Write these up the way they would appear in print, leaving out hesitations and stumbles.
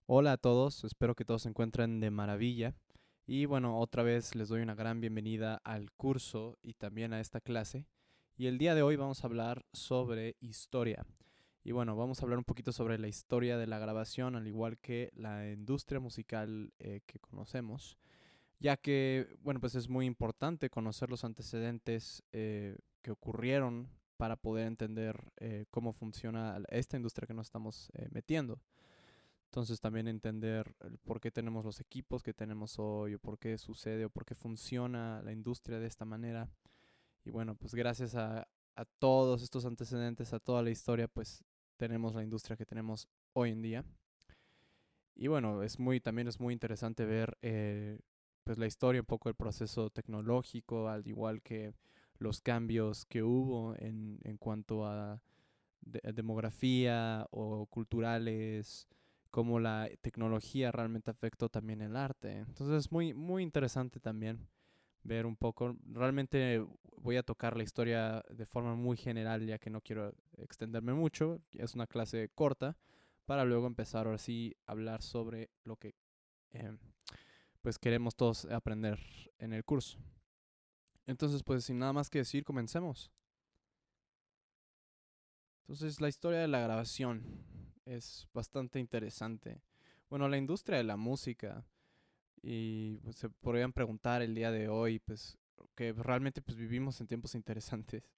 Hola a todos, espero que todos se encuentren de maravilla. Y bueno, otra vez les doy una gran bienvenida al curso y también a esta clase. Y el día de hoy vamos a hablar sobre historia. Y bueno, vamos a hablar un poquito sobre la historia de la grabación, al igual que la industria musical que conocemos, ya que, bueno, pues es muy importante conocer los antecedentes que ocurrieron para poder entender cómo funciona esta industria que nos estamos metiendo. Entonces también entender el por qué tenemos los equipos que tenemos hoy, o por qué sucede, o por qué funciona la industria de esta manera. Y bueno, pues gracias a todos estos antecedentes, a toda la historia, pues tenemos la industria que tenemos hoy en día. Y bueno, también es muy interesante ver pues la historia, un poco el proceso tecnológico, al igual que los cambios que hubo en cuanto a demografía o culturales, cómo la tecnología realmente afectó también el arte. Entonces es muy interesante también ver un poco. Realmente voy a tocar la historia de forma muy general, ya que no quiero extenderme mucho. Es una clase corta para luego empezar ahora sí a hablar sobre lo que eh, pues queremos todos aprender en el curso. Entonces, pues sin nada más que decir, comencemos. Entonces, la historia de la grabación es bastante interesante. Bueno, la industria de la música, y pues, se podrían preguntar el día de hoy, pues que realmente pues vivimos en tiempos interesantes,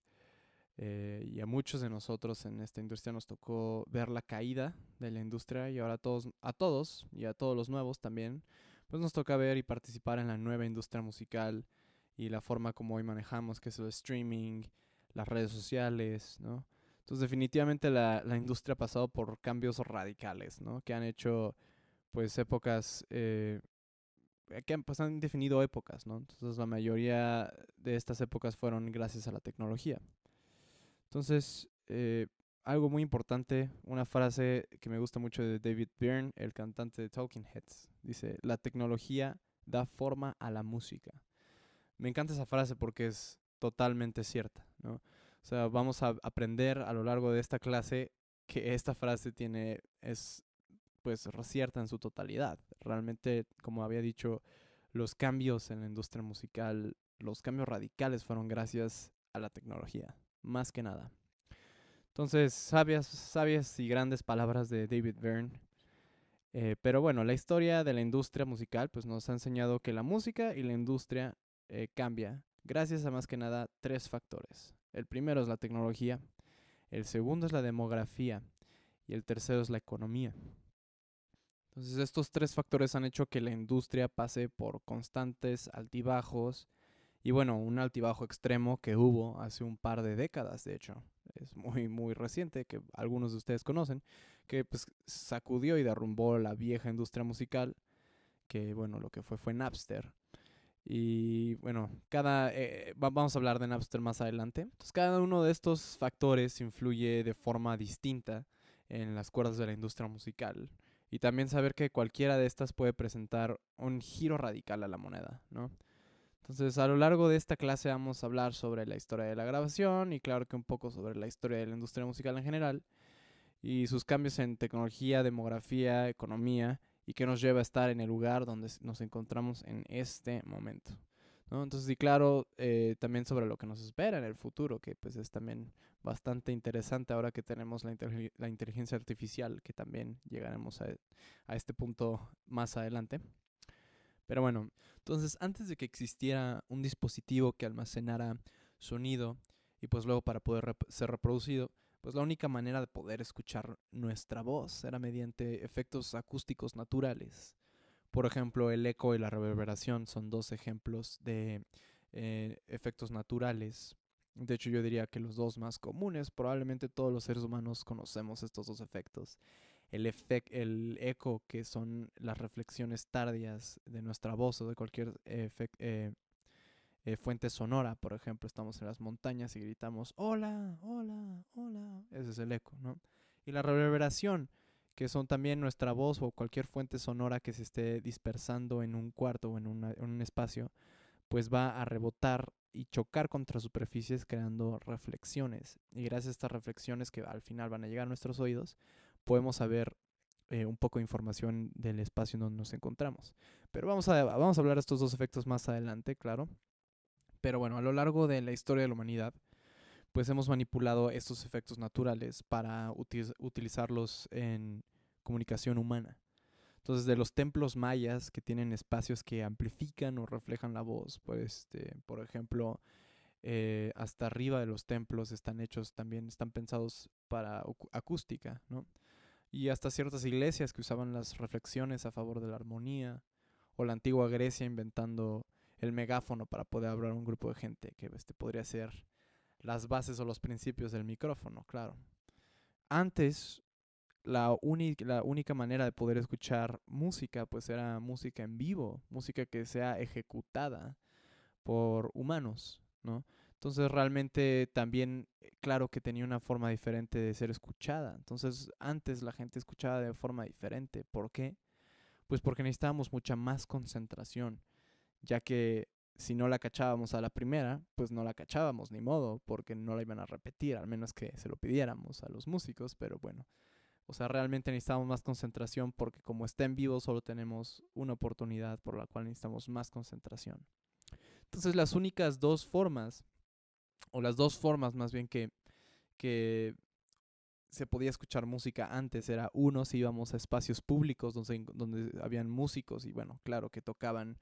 y a muchos de nosotros en esta industria nos tocó ver la caída de la industria, y ahora a todos y a todos los nuevos también, pues nos toca ver y participar en la nueva industria musical y la forma como hoy manejamos, que es el streaming, las redes sociales, ¿no? Entonces definitivamente la industria ha pasado por cambios radicales, ¿no? Que han hecho pues épocas, pues han definido épocas, ¿no? Entonces la mayoría de estas épocas fueron gracias a la tecnología. Entonces, algo muy importante, una frase que me gusta mucho de David Byrne, el cantante de Talking Heads, dice, la tecnología da forma a la música. Me encanta esa frase porque es totalmente cierta, ¿no? O sea, vamos a aprender a lo largo de esta clase que esta frase es pues cierta en su totalidad. Realmente, como había dicho, los cambios en la industria musical, los cambios radicales fueron gracias a la tecnología, más que nada. Entonces, sabias y grandes palabras de David Byrne. Pero bueno, la historia de la industria musical pues nos ha enseñado que la música y la industria cambia gracias a más que nada tres factores. El primero es la tecnología, el segundo es la demografía y el tercero es la economía. Entonces estos tres factores han hecho que la industria pase por constantes altibajos y bueno, un altibajo extremo que hubo hace un par de décadas, de hecho, es muy reciente, que algunos de ustedes conocen, que pues sacudió y derrumbó la vieja industria musical, que bueno, lo que fue Napster. Y bueno, vamos a hablar de Napster más adelante. Entonces, cada uno de estos factores influye de forma distinta en las cuerdas de la industria musical. Y también saber que cualquiera de estas puede presentar un giro radical a la moneda, ¿no? Entonces, a lo largo de esta clase vamos a hablar sobre la historia de la grabación y claro que un poco sobre la historia de la industria musical en general y sus cambios en tecnología, demografía, economía y que nos lleva a estar en el lugar donde nos encontramos en este momento, ¿no? Entonces, y claro, también sobre lo que nos espera en el futuro, que pues es también bastante interesante ahora que tenemos la inteligencia artificial, que también llegaremos a este punto más adelante. Pero bueno, entonces antes de que existiera un dispositivo que almacenara sonido y pues luego para poder ser reproducido, pues la única manera de poder escuchar nuestra voz era mediante efectos acústicos naturales. Por ejemplo, el eco y la reverberación son dos ejemplos de efectos naturales. De hecho, yo diría que los dos más comunes, probablemente todos los seres humanos conocemos estos dos efectos. El eco, que son las reflexiones tardías de nuestra voz o de cualquier fuente sonora. Por ejemplo, estamos en las montañas y gritamos, hola, hola, hola. Ese es el eco, ¿no? Y la reverberación, que son también nuestra voz o cualquier fuente sonora que se esté dispersando en un cuarto o en un espacio, pues va a rebotar y chocar contra superficies creando reflexiones. Y gracias a estas reflexiones que al final van a llegar a nuestros oídos, podemos saber un poco de información del espacio en donde nos encontramos. Pero vamos a hablar de estos dos efectos más adelante, claro. Pero bueno, a lo largo de la historia de la humanidad, pues hemos manipulado estos efectos naturales para utilizarlos en comunicación humana. Entonces, de los templos mayas que tienen espacios que amplifican o reflejan la voz, pues, por ejemplo, hasta arriba de los templos están hechos también, están pensados para acústica, ¿no? Y hasta ciertas iglesias que usaban las reflexiones a favor de la armonía, o la antigua Grecia inventando el megáfono para poder hablar a un grupo de gente, que podría ser las bases o los principios del micrófono, claro. Antes, la única manera de poder escuchar música, pues era música en vivo, música que sea ejecutada por humanos, ¿no? Entonces realmente también, claro que tenía una forma diferente de ser escuchada. Entonces antes la gente escuchaba de forma diferente. ¿Por qué? Pues porque necesitábamos mucha más concentración, ya que si no la cachábamos a la primera, pues no la cachábamos, ni modo, porque no la iban a repetir, al menos que se lo pidiéramos a los músicos, pero bueno. O sea, realmente necesitamos más concentración porque como está en vivo solo tenemos una oportunidad por la cual necesitamos más concentración. Entonces las únicas dos formas, o las dos formas más bien que se podía escuchar música antes era uno, si íbamos a espacios públicos donde habían músicos y bueno, claro que tocaban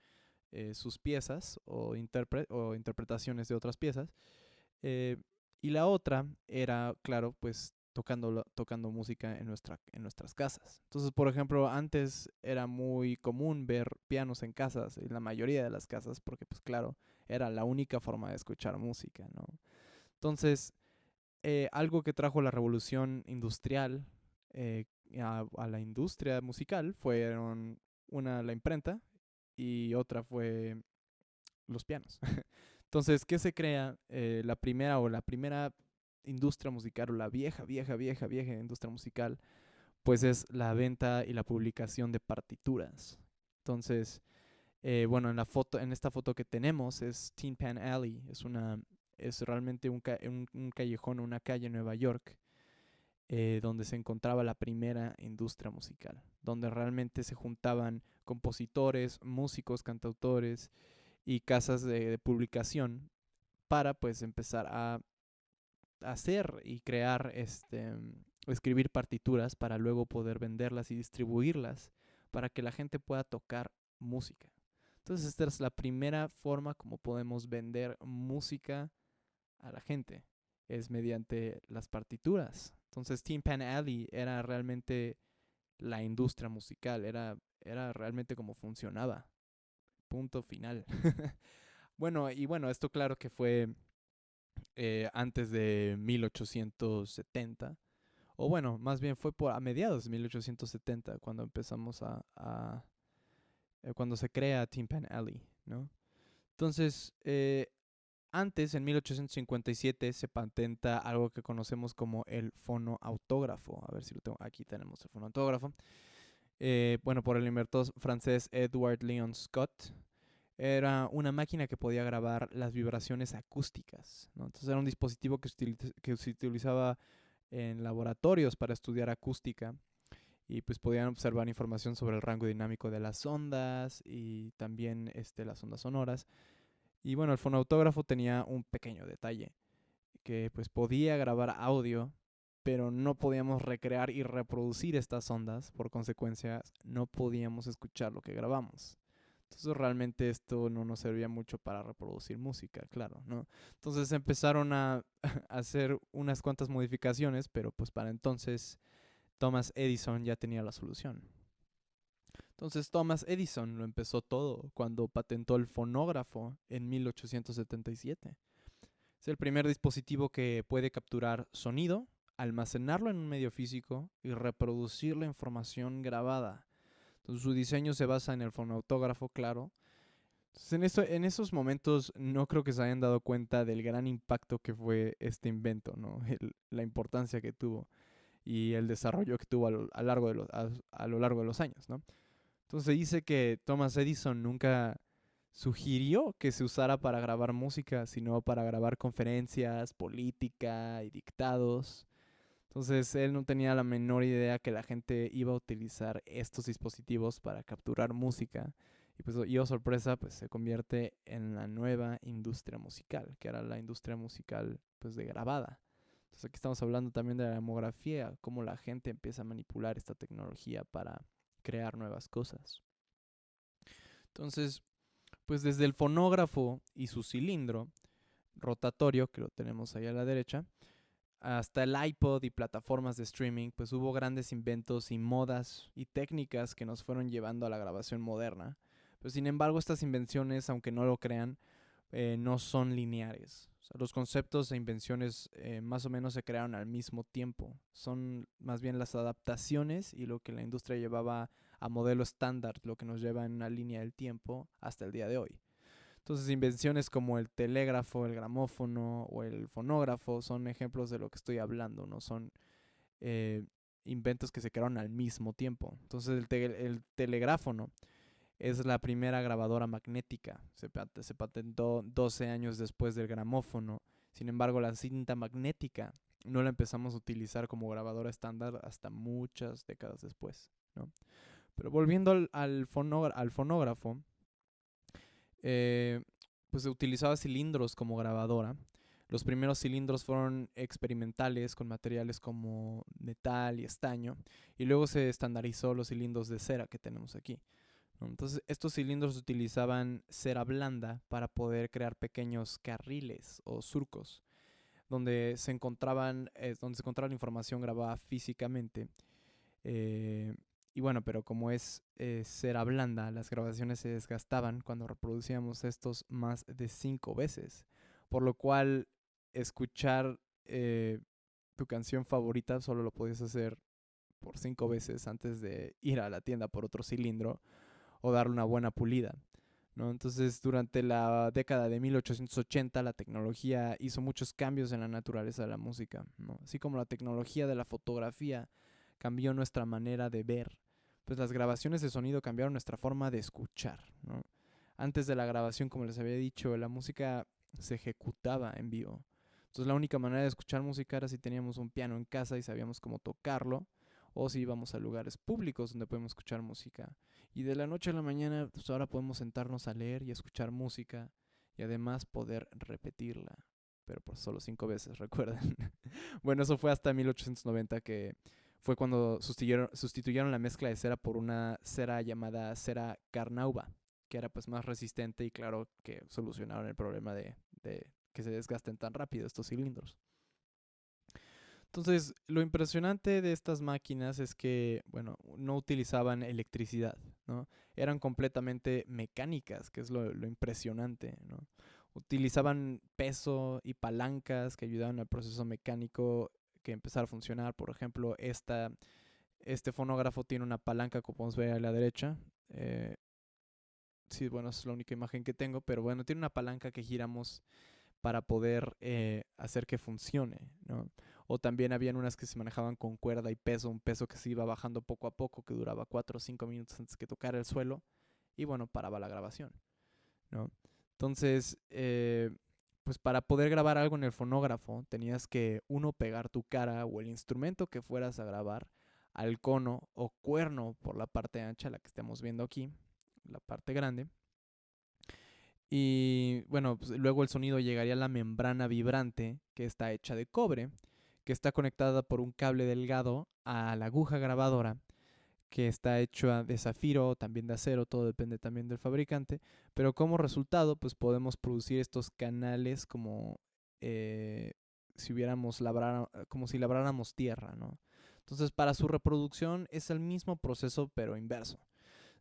sus piezas o interpretaciones de otras piezas. Eh, y la otra era, claro, pues tocando música en nuestras casas. Entonces, por ejemplo, antes era muy común ver pianos en casas, en la mayoría de las casas, porque pues claro, era la única forma de escuchar música, ¿no? Entonces, algo que trajo la revolución industrial eh, a la industria musical fueron la imprenta y otra fue los pianos. Entonces, ¿qué se crea? La primera industria musical, o la vieja industria musical, pues es la venta y la publicación de partituras. Entonces, bueno, en esta foto que tenemos es Tin Pan Alley, es realmente un callejón, una calle en Nueva York, donde se encontraba la primera industria musical, donde realmente se juntaban compositores, músicos, cantautores y casas de publicación para pues empezar a hacer y crear, escribir partituras para luego poder venderlas y distribuirlas para que la gente pueda tocar música. Entonces esta es la primera forma como podemos vender música a la gente, es mediante las partituras. Entonces Tin Pan Alley era realmente la industria musical, era realmente como funcionaba. Punto final. Bueno, esto claro que fue antes de 1870, o bueno, más bien fue a mediados de 1870 cuando empezamos cuando se crea Tin Pan Alley, ¿no? Entonces, antes, en 1857, se patenta algo que conocemos como el fonoautógrafo. A ver si lo tengo. Aquí tenemos el fonoautógrafo. Bueno, por el inventor francés Edward Leon Scott. Era una máquina que podía grabar las vibraciones acústicas, ¿no? Entonces era un dispositivo que se utilizaba en laboratorios para estudiar acústica y pues podían observar información sobre el rango dinámico de las ondas y también las ondas sonoras. Y bueno, el fonautógrafo tenía un pequeño detalle, que pues podía grabar audio, pero no podíamos recrear y reproducir estas ondas, por consecuencia no podíamos escuchar lo que grabamos. Entonces realmente esto no nos servía mucho para reproducir música, claro, ¿no? Entonces empezaron a hacer unas cuantas modificaciones, pero pues para entonces Thomas Edison ya tenía la solución. Entonces Thomas Edison lo empezó todo cuando patentó el fonógrafo en 1877. Es el primer dispositivo que puede capturar sonido, almacenarlo en un medio físico y reproducir la información grabada. Entonces su diseño se basa en el fonautógrafo, claro. Entonces en esos momentos no creo que se hayan dado cuenta del gran impacto que fue este invento, ¿no? La importancia que tuvo y el desarrollo que tuvo a lo largo de los años, ¿no? Entonces se dice que Thomas Edison nunca sugirió que se usara para grabar música, sino para grabar conferencias, política y dictados. Entonces él no tenía la menor idea que la gente iba a utilizar estos dispositivos para capturar música. Y pues, y oh sorpresa, pues se convierte en la nueva industria musical, que era la industria musical pues de grabada. Entonces aquí estamos hablando también de la demografía, cómo la gente empieza a manipular esta tecnología para crear nuevas cosas. Entonces, pues desde el fonógrafo y su cilindro rotatorio, que lo tenemos ahí a la derecha, hasta el iPod y plataformas de streaming, pues hubo grandes inventos y modas y técnicas que nos fueron llevando a la grabación moderna. Pero sin embargo, estas invenciones, aunque no lo crean, no son lineares. O sea, los conceptos e invenciones más o menos se crearon al mismo tiempo. Son más bien las adaptaciones y lo que la industria llevaba a modelo estándar, lo que nos lleva en una línea del tiempo hasta el día de hoy. Entonces, invenciones como el telégrafo, el gramófono o el fonógrafo son ejemplos de lo que estoy hablando, no son eh, inventos que se crearon al mismo tiempo. Entonces, el telegráfono es la primera grabadora magnética. Se patentó 12 años después del gramófono. Sin embargo, la cinta magnética no la empezamos a utilizar como grabadora estándar hasta muchas décadas después, ¿no? Pero volviendo al fonógrafo, eh, pues se utilizaba cilindros como grabadora. Los primeros cilindros fueron experimentales con materiales como metal y estaño, y luego se estandarizó los cilindros de cera que tenemos aquí, ¿no? Entonces, estos cilindros utilizaban cera blanda para poder crear pequeños carriles o surcos, donde se encontraba la información grabada físicamente. Eh, y bueno, pero como es cera blanda, las grabaciones se desgastaban cuando reproducíamos estos más de 5 veces. Por lo cual, escuchar tu canción favorita solo lo podías hacer por 5 veces antes de ir a la tienda por otro cilindro o darle una buena pulida, ¿no? Entonces, durante la década de 1880, la tecnología hizo muchos cambios en la naturaleza de la música, ¿no? Así como la tecnología de la fotografía cambió nuestra manera de ver, pues las grabaciones de sonido cambiaron nuestra forma de escuchar, ¿no? Antes de la grabación, como les había dicho, la música se ejecutaba en vivo. Entonces la única manera de escuchar música era si teníamos un piano en casa y sabíamos cómo tocarlo, o si íbamos a lugares públicos donde podemos escuchar música. Y de la noche a la mañana, pues ahora podemos sentarnos a leer y escuchar música y además poder repetirla. Pero por solo 5 veces, recuerden. Bueno, eso fue hasta 1890 que fue cuando sustituyeron la mezcla de cera por una cera llamada cera Carnauba, que era pues más resistente y claro que solucionaron el problema de que se desgasten tan rápido estos cilindros. Entonces, lo impresionante de estas máquinas es que, bueno, no utilizaban electricidad, ¿no? Eran completamente mecánicas, que es lo impresionante, ¿no? Utilizaban peso y palancas que ayudaban al proceso mecánico que empezara a funcionar. Por ejemplo, este fonógrafo tiene una palanca, como podemos ver a la derecha. Sí, bueno, es la única imagen que tengo, pero bueno, tiene una palanca que giramos para poder hacer que funcione, ¿no? O también habían unas que se manejaban con cuerda y peso, un peso que se iba bajando poco a poco, que duraba 4 o 5 minutos antes que tocara el suelo, y bueno, paraba la grabación, ¿no? Entonces, pues para poder grabar algo en el fonógrafo, tenías que, uno, pegar tu cara o el instrumento que fueras a grabar al cono o cuerno por la parte ancha, la que estamos viendo aquí, la parte grande, y bueno, pues luego el sonido llegaría a la membrana vibrante, que está hecha de cobre, que está conectada por un cable delgado a la aguja grabadora, que está hecha de zafiro, también de acero, todo depende también del fabricante, pero como resultado, pues podemos producir estos canales como si como si labráramos tierra, ¿no? Entonces, para su reproducción es el mismo proceso, pero inverso.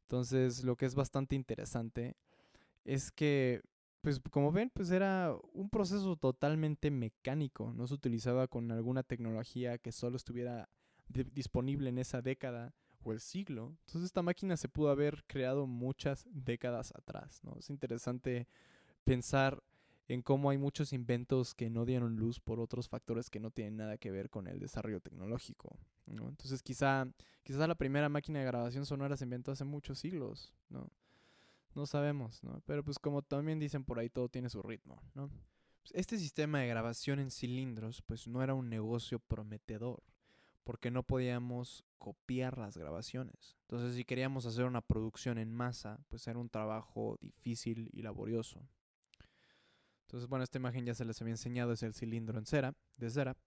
Entonces, lo que es bastante interesante es que, pues como ven, pues era un proceso totalmente mecánico, no se utilizaba con alguna tecnología que solo estuviera disponible en esa década o el siglo. Entonces esta máquina se pudo haber creado muchas décadas atrás, ¿no? Es interesante pensar en cómo hay muchos inventos que no dieron luz por otros factores que no tienen nada que ver con el desarrollo tecnológico, ¿no? Entonces quizá la primera máquina de grabación sonora se inventó hace muchos siglos, ¿no? No sabemos, ¿no? Pero pues como también dicen por ahí, todo tiene su ritmo, ¿no? Pues, este sistema de grabación en cilindros, pues no era un negocio prometedor. porque no podíamos copiar las grabaciones. Entonces, si queríamos hacer una producción en masa, pues era un trabajo difícil y laborioso. Entonces, bueno, esta imagen ya se les había enseñado, es el cilindro de cera.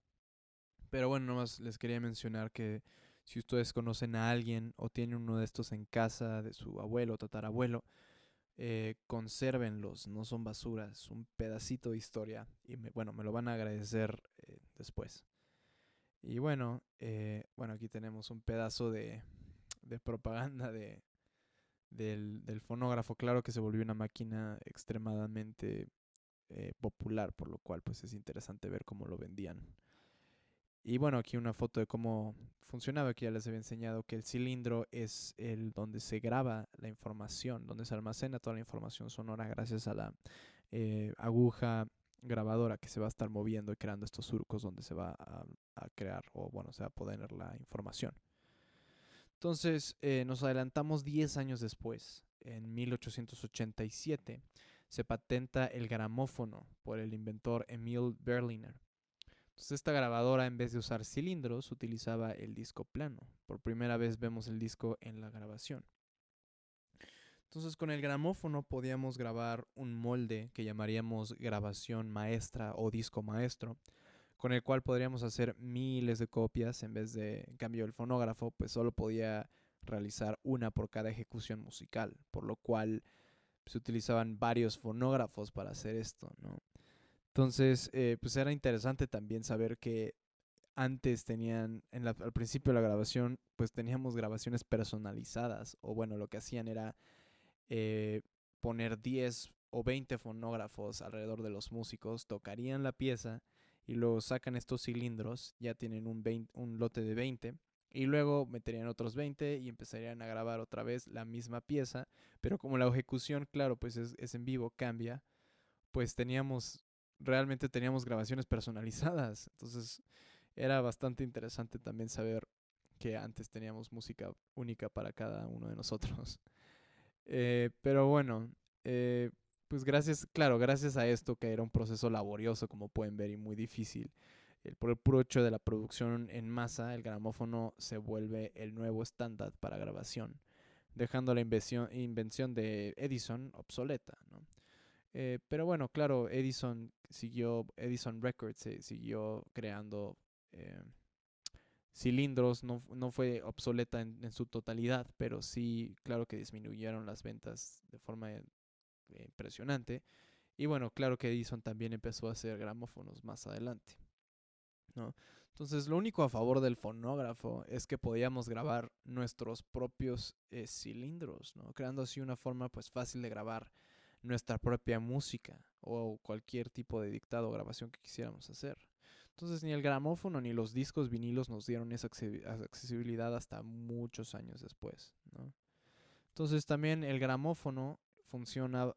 Pero bueno, nomás les quería mencionar que si ustedes conocen a alguien o tienen uno de estos en casa de su abuelo o tatarabuelo, consérvenlos, no son basuras, es un pedacito de historia y bueno, me lo van a agradecer después. Y bueno, bueno, aquí tenemos un pedazo de propaganda del fonógrafo. Claro que se volvió una máquina extremadamente popular, por lo cual pues es interesante ver cómo lo vendían. Y bueno, aquí una foto de cómo funcionaba, que ya les había enseñado que el cilindro es el donde se graba la información, donde se almacena toda la información sonora gracias a la aguja grabadora que se va a estar moviendo y creando estos surcos donde se va a crear o bueno, se va a poner la información. Entonces nos adelantamos 10 años después, en 1887, se patenta el gramófono por el inventor Emil Berliner. Entonces esta grabadora, en vez de usar cilindros, utilizaba el disco plano. Por primera vez vemos el disco en la grabación. Entonces con el gramófono podíamos grabar un molde que llamaríamos grabación maestra o disco maestro, con el cual podríamos hacer miles de copias. En vez de, en cambio, el fonógrafo pues solo podía realizar una por cada ejecución musical, por lo cual se utilizaban varios fonógrafos para hacer esto, ¿no? Entonces, pues era interesante también saber que antes tenían, al principio de la grabación, pues teníamos grabaciones personalizadas, o bueno, lo que hacían era eh, poner 10 o 20 fonógrafos alrededor de los músicos, tocarían la pieza y luego sacan estos cilindros, ya tienen un lote de 20 y luego meterían otros 20 y empezarían a grabar otra vez la misma pieza, pero como la ejecución, claro, pues es en vivo, cambia, pues realmente teníamos grabaciones personalizadas, entonces era bastante interesante también saber que antes teníamos música única para cada uno de nosotros. Pero bueno, eh, pues claro, gracias a esto que era un proceso laborioso, como pueden ver, y muy difícil, por el puro hecho de la producción en masa, el gramófono se vuelve el nuevo estándar para grabación, dejando la invención de Edison obsoleta, ¿no? Pero bueno, claro, Edison Records siguió creando eh, cilindros, no fue obsoleta en su totalidad, pero sí, claro que disminuyeron las ventas de forma impresionante. Y bueno, claro que Edison también empezó a hacer gramófonos más adelante, ¿no? Entonces, lo único a favor del fonógrafo es que podíamos grabar nuestros propios cilindros, ¿no? Creando así una forma pues fácil de grabar nuestra propia música o cualquier tipo de dictado o grabación que quisiéramos hacer. Entonces ni el gramófono ni los discos vinilos nos dieron esa accesibilidad hasta muchos años después, ¿no? Entonces también el gramófono funcionaba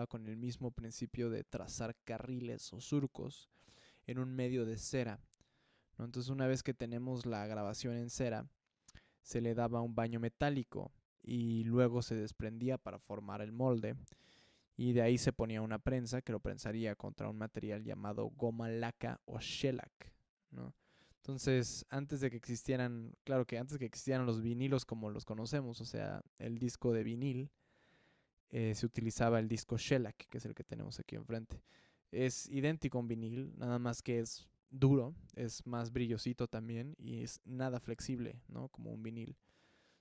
con el mismo principio de trazar carriles o surcos en un medio de cera, ¿no? Entonces una vez que tenemos la grabación en cera, se le daba un baño metálico y luego se desprendía para formar el molde y de ahí se ponía una prensa que lo prensaría contra un material llamado goma laca o shellac, ¿no? Entonces, antes que existieran los vinilos como los conocemos, o sea, el disco de vinil, se utilizaba el disco shellac, que es el que tenemos aquí enfrente. Es idéntico a un vinil, nada más que es duro, es más brillosito también y es nada flexible, ¿no? Como un vinil.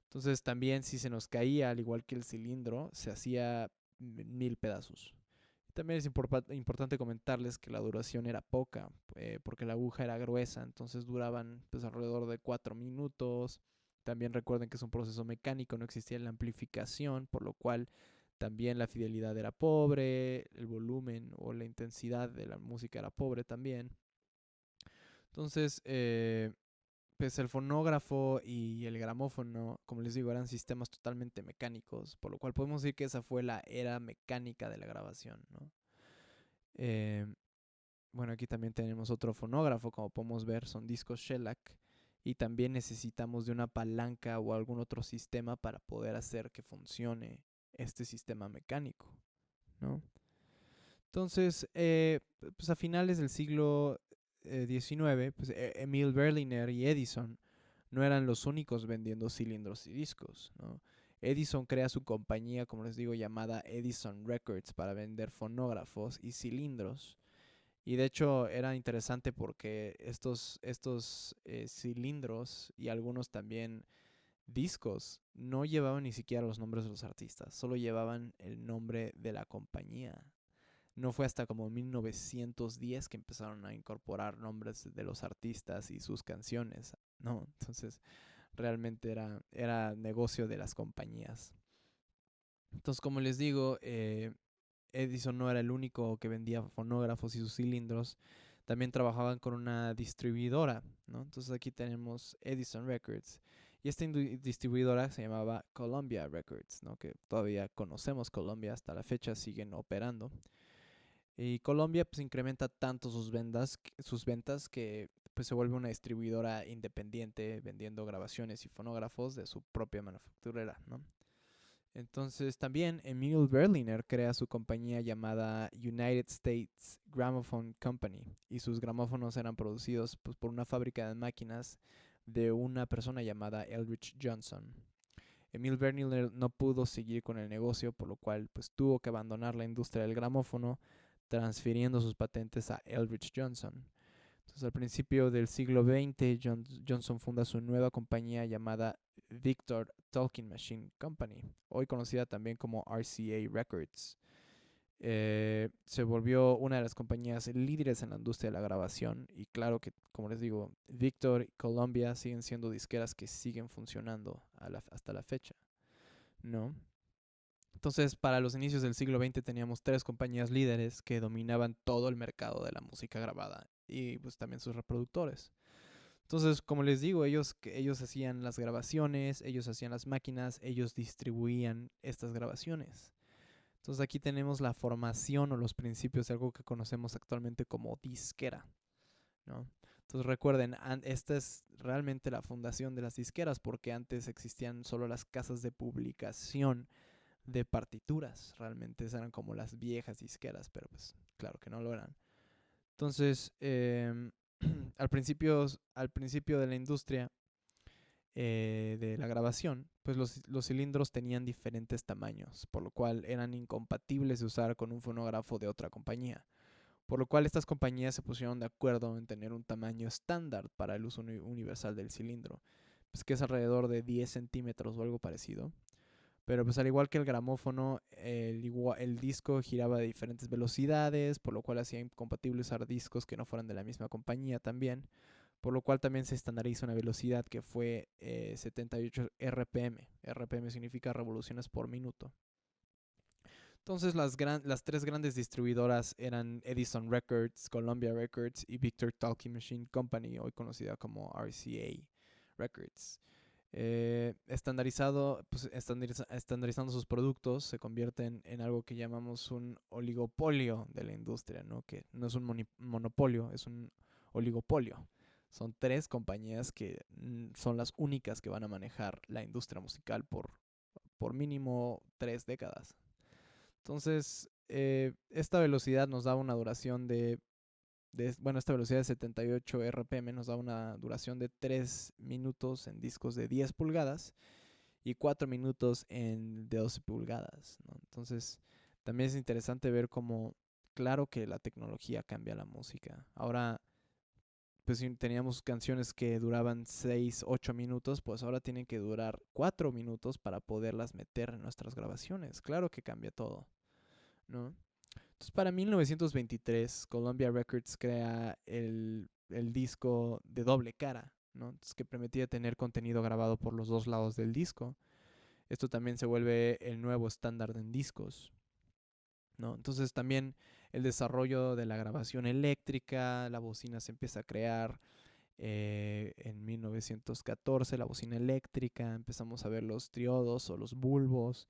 Entonces también si se nos caía, al igual que el cilindro, se hacía 1000 pedazos. También es importante comentarles que la duración era poca, porque la aguja era gruesa, entonces duraban pues, alrededor de 4 minutos. También recuerden que es un proceso mecánico, no existía la amplificación, por lo cual también la fidelidad era pobre, el volumen o la intensidad de la música era pobre también. Entonces, pues el fonógrafo y el gramófono, como les digo, eran sistemas totalmente mecánicos, por lo cual podemos decir que esa fue la era mecánica de la grabación, ¿no? Eh, bueno, aquí también tenemos otro fonógrafo, como podemos ver, son discos shellac, y también necesitamos de una palanca o algún otro sistema para poder hacer que funcione este sistema mecánico, ¿no? Entonces, pues a finales del siglo XIX, pues Emil Berliner y Edison no eran los únicos vendiendo cilindros y discos, ¿no? Edison crea su compañía, como les digo, llamada Edison Records para vender fonógrafos y cilindros. Y de hecho era interesante porque estos cilindros y algunos también discos no llevaban ni siquiera los nombres de los artistas, solo llevaban el nombre de la compañía. No fue hasta como 1910 que empezaron a incorporar nombres de los artistas y sus canciones, ¿no? Entonces realmente era negocio de las compañías. Entonces, como les digo, Edison no era el único que vendía fonógrafos y sus cilindros. También trabajaban con una distribuidora, ¿no? Entonces aquí tenemos Edison Records. Y esta distribuidora se llamaba Columbia Records, ¿no? Que todavía conocemos Columbia, hasta la fecha siguen operando. Y Columbia pues incrementa tanto sus ventas que pues se vuelve una distribuidora independiente vendiendo grabaciones y fonógrafos de su propia manufacturera, ¿no? Entonces también Emil Berliner crea su compañía llamada United States Gramophone Company y sus gramófonos eran producidos pues, por una fábrica de máquinas de una persona llamada Eldridge Johnson. Emil Berliner no pudo seguir con el negocio, por lo cual pues, tuvo que abandonar la industria del gramófono, transfiriendo sus patentes a Eldridge Johnson. Entonces, al principio del siglo XX, Johnson funda su nueva compañía llamada Victor Talking Machine Company, hoy conocida también como RCA Records. Se volvió una de las compañías líderes en la industria de la grabación y claro que, como les digo, Victor y Columbia siguen siendo disqueras que siguen funcionando hasta la fecha, ¿no? Entonces, para los inicios del siglo XX teníamos tres compañías líderes que dominaban todo el mercado de la música grabada y pues también sus reproductores. Entonces, como les digo, ellos hacían las grabaciones, ellos hacían las máquinas, ellos distribuían estas grabaciones. Entonces aquí tenemos la formación o los principios de algo que conocemos actualmente como disquera, ¿no? Entonces recuerden, esta es realmente la fundación de las disqueras porque antes existían solo las casas de publicación de partituras. Realmente eran como las viejas disqueras, pero pues claro que no lo eran. Entonces, al principio de la industria de la grabación, pues los cilindros tenían diferentes tamaños, por lo cual eran incompatibles de usar con un fonógrafo de otra compañía. Por lo cual estas compañías se pusieron de acuerdo en tener un tamaño estándar para el uso universal del cilindro, pues que es alrededor de 10 centímetros o algo parecido. Pero pues al igual que el gramófono, el disco giraba a diferentes velocidades, por lo cual hacía incompatible usar discos que no fueran de la misma compañía también, por lo cual también se estandariza una velocidad que fue 78 RPM. RPM significa revoluciones por minuto. Entonces las tres grandes distribuidoras eran Edison Records, Columbia Records y Victor Talking Machine Company, hoy conocida como RCA Records. Estandarizando sus productos se convierten en algo que llamamos un oligopolio de la industria, ¿no? Que no es un monopolio, es un oligopolio. Son tres compañías que son las únicas que van a manejar la industria musical por mínimo 3 décadas. Entonces, esta velocidad nos da una duración esta velocidad de 78 RPM nos da una duración de 3 minutos en discos de 10 pulgadas y 4 minutos en de 12 pulgadas, ¿no? Entonces, también es interesante ver cómo, claro que la tecnología cambia la música. Ahora, pues si teníamos canciones que duraban 6 8 minutos, pues ahora tienen que durar 4 minutos para poderlas meter en nuestras grabaciones. Claro que cambia todo, ¿no? Entonces, para 1923, Columbia Records crea el disco de doble cara, ¿no? Entonces, que permitía tener contenido grabado por los dos lados del disco. Esto también se vuelve el nuevo estándar en discos, ¿no? Entonces, también el desarrollo de la grabación eléctrica, la bocina se empieza a crear. En 1914, la bocina eléctrica, empezamos a ver los triodos o los bulbos,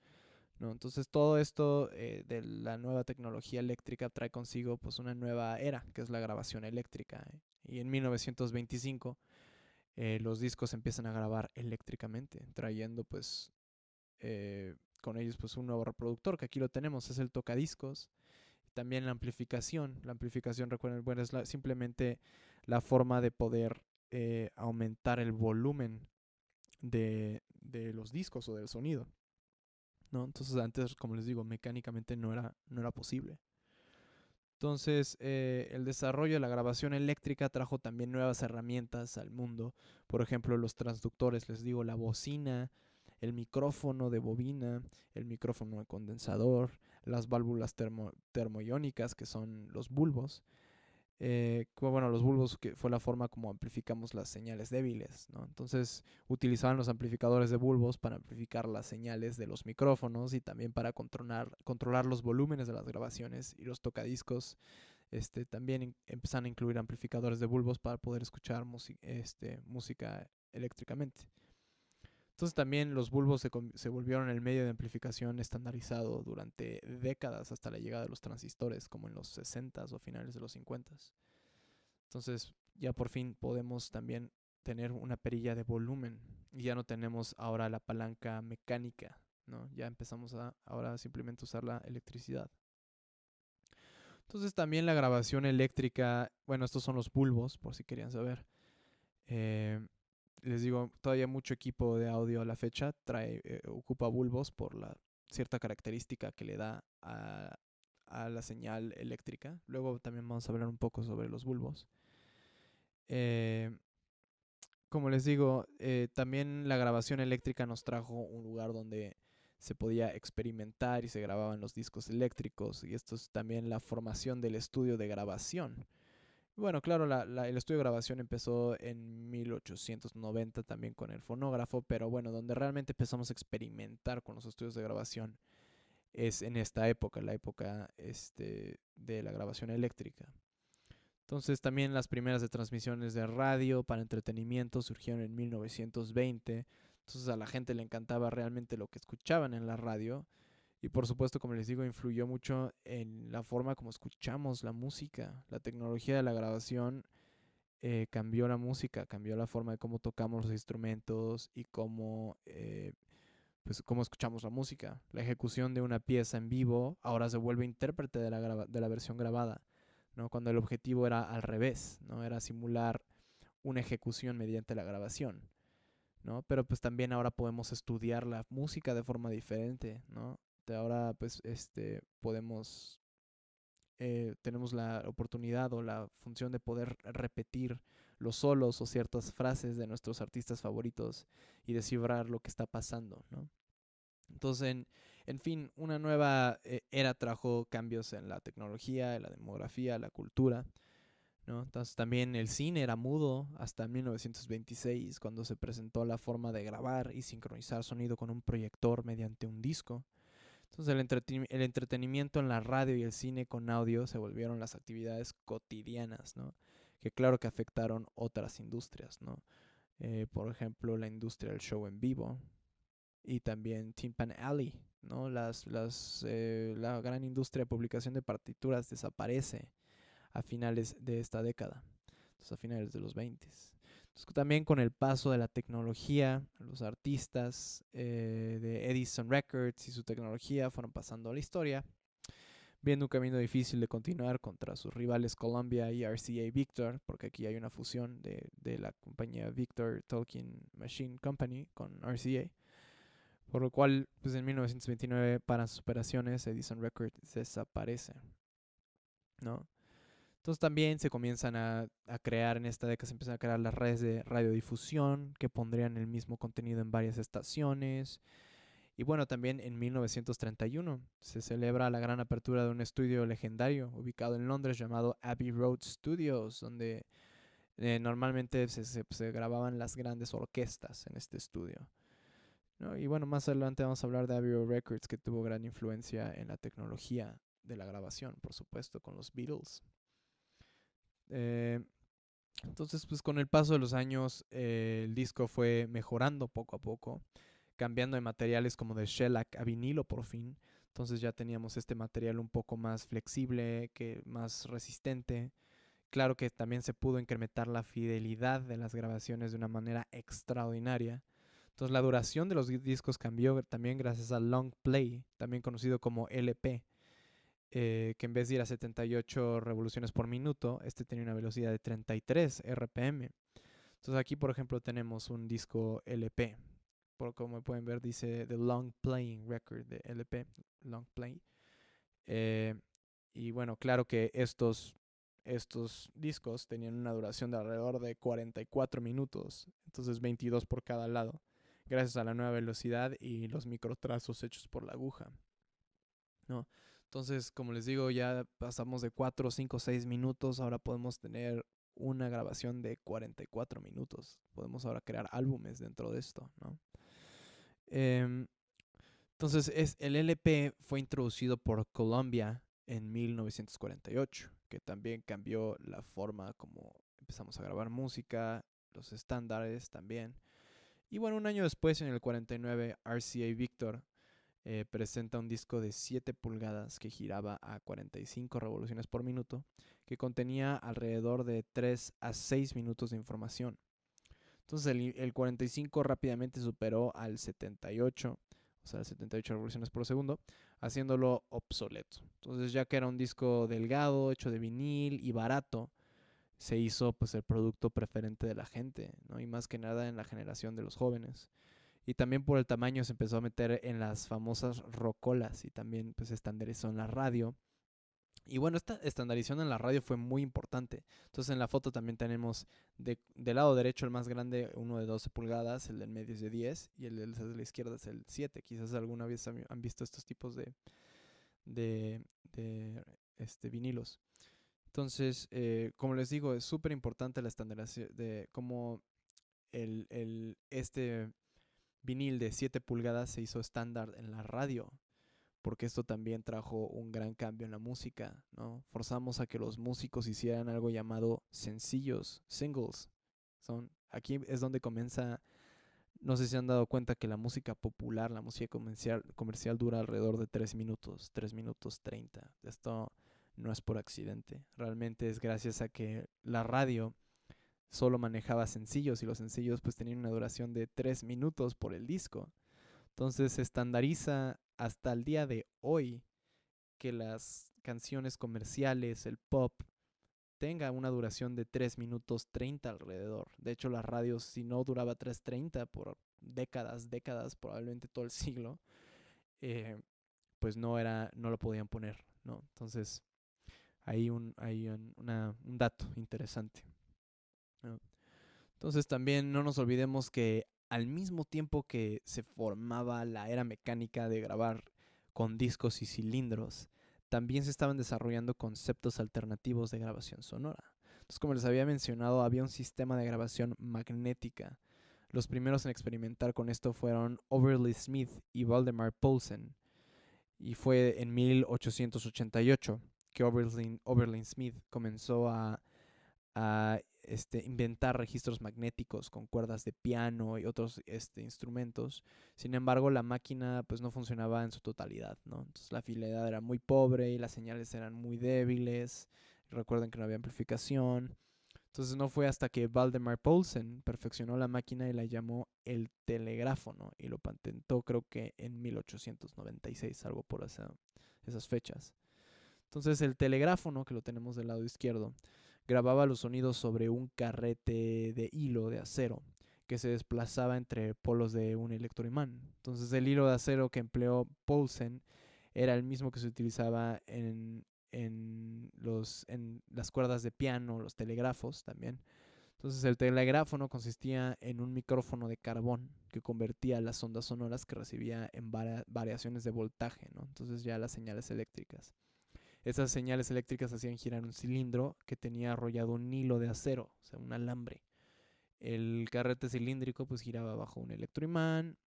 ¿no? Entonces todo esto de la nueva tecnología eléctrica trae consigo pues una nueva era, que es la grabación eléctrica. Y en 1925 los discos empiezan a grabar eléctricamente, trayendo con ellos pues un nuevo reproductor, que aquí lo tenemos, es el tocadiscos. También la amplificación. La amplificación, recuerden, bueno, es simplemente la forma de poder aumentar el volumen de los discos o del sonido, ¿no? Entonces antes, como les digo, mecánicamente no era posible. Entonces, el desarrollo de la grabación eléctrica trajo también nuevas herramientas al mundo. Por ejemplo, los transductores, les digo, la bocina, el micrófono de bobina, el micrófono de condensador, las válvulas termoiónicas, que son los bulbos. Bueno, los bulbos que fue la forma como amplificamos las señales débiles, ¿no? Entonces utilizaban los amplificadores de bulbos para amplificar las señales de los micrófonos y también para controlar los volúmenes de las grabaciones, y los tocadiscos también empezaron a incluir amplificadores de bulbos para poder escuchar música eléctricamente. Entonces también los bulbos se volvieron el medio de amplificación estandarizado durante décadas hasta la llegada de los transistores, como en los 60s o finales de los 50s. Entonces ya por fin podemos también tener una perilla de volumen y ya no tenemos ahora la palanca mecánica, ¿no? Ya empezamos a ahora simplemente usar la electricidad. Entonces también la grabación eléctrica, bueno, estos son los bulbos, por si querían saber. Eh, Les digo, todavía mucho equipo de audio a la fecha ocupa bulbos por la cierta característica que le da a la señal eléctrica. Luego también vamos a hablar un poco sobre los bulbos. Como les digo, también la grabación eléctrica nos trajo un lugar donde se podía experimentar y se grababan los discos eléctricos, y esto es también la formación del estudio de grabación. Bueno, claro, el estudio de grabación empezó en 1890 también con el fonógrafo, pero bueno, donde realmente empezamos a experimentar con los estudios de grabación es en esta época, la época de la grabación eléctrica. Entonces también las primeras de transmisiones de radio para entretenimiento surgieron en 1920. Entonces a la gente le encantaba realmente lo que escuchaban en la radio. Y por supuesto, como les digo, influyó mucho en la forma como escuchamos la música. La tecnología de la grabación cambió la música, cambió la forma de cómo tocamos los instrumentos y cómo escuchamos la música. La ejecución de una pieza en vivo ahora se vuelve intérprete de la versión grabada, ¿no? Cuando el objetivo era al revés, ¿no? Era simular una ejecución mediante la grabación, ¿no? Pero pues también ahora podemos estudiar la música de forma diferente, ¿no? Ahora pues tenemos la oportunidad o la función de poder repetir los solos o ciertas frases de nuestros artistas favoritos y descifrar lo que está pasando, ¿no? Entonces, en fin, una nueva era trajo cambios en la tecnología, en la demografía, la cultura, ¿no? Entonces también el cine era mudo hasta 1926, cuando se presentó la forma de grabar y sincronizar sonido con un proyector mediante un disco. Entonces el entretenimiento en la radio y el cine con audio se volvieron las actividades cotidianas, ¿no? Que claro que afectaron otras industrias, ¿no? Por ejemplo, la industria del show en vivo y también Timpan Alley, ¿no? La gran industria de publicación de partituras desaparece a finales de esta década, entonces a finales de los 20. Entonces, también con el paso de la tecnología, los artistas de Edison Records y su tecnología fueron pasando a la historia, viendo un camino difícil de continuar contra sus rivales Columbia y RCA Victor, porque aquí hay una fusión de la compañía Victor Talking Machine Company con RCA, por lo cual pues en 1929 paran sus operaciones, Edison Records desaparece, ¿no? Entonces también se comienzan a crear, en esta década se empiezan a crear las redes de radiodifusión que pondrían el mismo contenido en varias estaciones. Y bueno, también en 1931 se celebra la gran apertura de un estudio legendario ubicado en Londres llamado Abbey Road Studios, donde normalmente se grababan las grandes orquestas en este estudio, ¿no? Y bueno, más adelante vamos a hablar de Abbey Road Records, que tuvo gran influencia en la tecnología de la grabación, por supuesto, con los Beatles. Eh, entonces, pues con el paso de los años, el disco fue mejorando poco a poco, cambiando de materiales como de shellac a vinilo por fin. Entonces ya teníamos este material un poco más flexible, más resistente. Claro que también se pudo incrementar la fidelidad de las grabaciones de una manera extraordinaria. Entonces la duración de los discos cambió también gracias al long play, también conocido como LP. que en vez de ir a 78 revoluciones por minuto, este tenía una velocidad de 33 RPM. Entonces aquí, por ejemplo, tenemos un disco LP. Por como pueden ver, dice The Long Playing Record de LP, Long Play. Eh, y bueno, claro que estos discos tenían una duración de alrededor de 44 minutos, entonces 22 por cada lado, gracias a la nueva velocidad y los microtrazos hechos por la aguja, ¿no? Entonces, como les digo, ya pasamos de 4, 5, 6 minutos, ahora podemos tener una grabación de 44 minutos. Podemos ahora crear álbumes dentro de esto, ¿no? Em, entonces, el LP fue introducido por Columbia en 1948, que también cambió la forma como empezamos a grabar música, los estándares también. Y bueno, un año después, en el 49, RCA Victor presenta un disco de 7 pulgadas que giraba a 45 revoluciones por minuto, que contenía alrededor de 3 a 6 minutos de información. Entonces el 45 rápidamente superó al 78, o sea, 78 revoluciones por segundo, haciéndolo obsoleto. Entonces, ya que era un disco delgado, hecho de vinil y barato, se hizo pues el producto preferente de la gente, ¿no? Y más que nada en la generación de los jóvenes. Y también por el tamaño se empezó a meter en las famosas rocolas y también pues estandarizó en la radio. Y bueno, esta estandarización en la radio fue muy importante. Entonces en la foto también tenemos del lado derecho el más grande, uno de 12 pulgadas, el del medio es de 10 y el de la izquierda es el 7. Quizás alguna vez han visto estos tipos de, de vinilos. Entonces, como les digo, es súper importante la estandarización de cómo este vinil de 7 pulgadas se hizo estándar en la radio, porque esto también trajo un gran cambio en la música, ¿no? Forzamos a que los músicos hicieran algo llamado sencillos, singles. Aquí es donde comienza, no sé si se han dado cuenta que la música popular, la música comercial dura alrededor de 3 minutos, 3 minutos 30. Esto no es por accidente, realmente es gracias a que la radio solo manejaba sencillos y los sencillos pues tenían una duración de 3 minutos por el disco. Entonces se estandariza hasta el día de hoy que las canciones comerciales, el pop, tenga una duración de 3 minutos 30 alrededor. De hecho, las radios, si no duraba 3:30 por décadas, probablemente todo el siglo, pues no lo podían poner, ¿no? Entonces, hay un dato interesante, ¿no? Entonces, también no nos olvidemos que al mismo tiempo que se formaba la era mecánica de grabar con discos y cilindros, también se estaban desarrollando conceptos alternativos de grabación sonora. Entonces, como les había mencionado, había un sistema de grabación magnética. Los primeros en experimentar con esto fueron Overly Smith y Valdemar Poulsen. Y fue en 1888 que Overly Smith comenzó a inventar registros magnéticos con cuerdas de piano y otros instrumentos. Sin embargo, la máquina pues no funcionaba en su totalidad, ¿no? Entonces la fidelidad era muy pobre y las señales eran muy débiles. Recuerden que no había amplificación. Entonces no fue hasta que Valdemar Poulsen perfeccionó la máquina y la llamó el telegráfono y lo patentó creo que en 1896, algo por esas fechas. Entonces el telegráfono, que lo tenemos del lado izquierdo, grababa los sonidos sobre un carrete de hilo de acero que se desplazaba entre polos de un electroimán. Entonces el hilo de acero que empleó Poulsen era el mismo que se utilizaba en las cuerdas de piano, los telégrafos también. Entonces el telegráfono consistía en un micrófono de carbón que convertía las ondas sonoras que recibía en variaciones de voltaje, ¿no? Entonces ya las señales eléctricas. Esas señales eléctricas hacían girar un cilindro que tenía arrollado un hilo de acero, o sea, un alambre. El carrete cilíndrico pues giraba bajo un electroimán,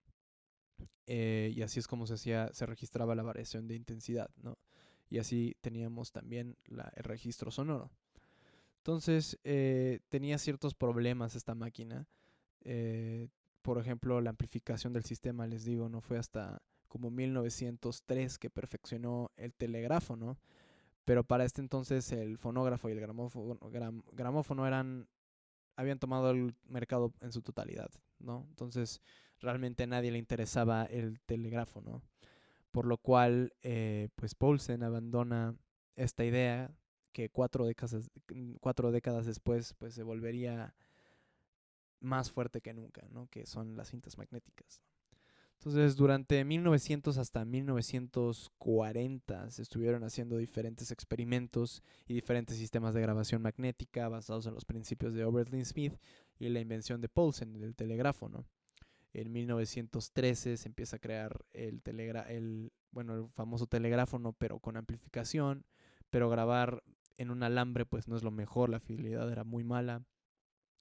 y así es como se registraba la variación de intensidad, ¿no? Y así teníamos también el registro sonoro. Entonces tenía ciertos problemas esta máquina. Eh, por ejemplo, la amplificación del sistema, les digo, no fue hasta como 1903 que perfeccionó el telegráfono, pero para este entonces el fonógrafo y el gramófono habían tomado el mercado en su totalidad, ¿no? Entonces realmente a nadie le interesaba el telégrafo, ¿no? por lo cual pues Poulsen abandona esta idea que 4 décadas después pues se volvería más fuerte que nunca, ¿no? Que son las cintas magnéticas. Entonces, durante 1900 hasta 1940 se estuvieron haciendo diferentes experimentos y diferentes sistemas de grabación magnética basados en los principios de Oberlin Smith y la invención de Poulsen del telégrafo, ¿no? En 1913 se empieza a crear el famoso telegráfono, pero con amplificación, pero grabar en un alambre pues no es lo mejor, la fidelidad era muy mala,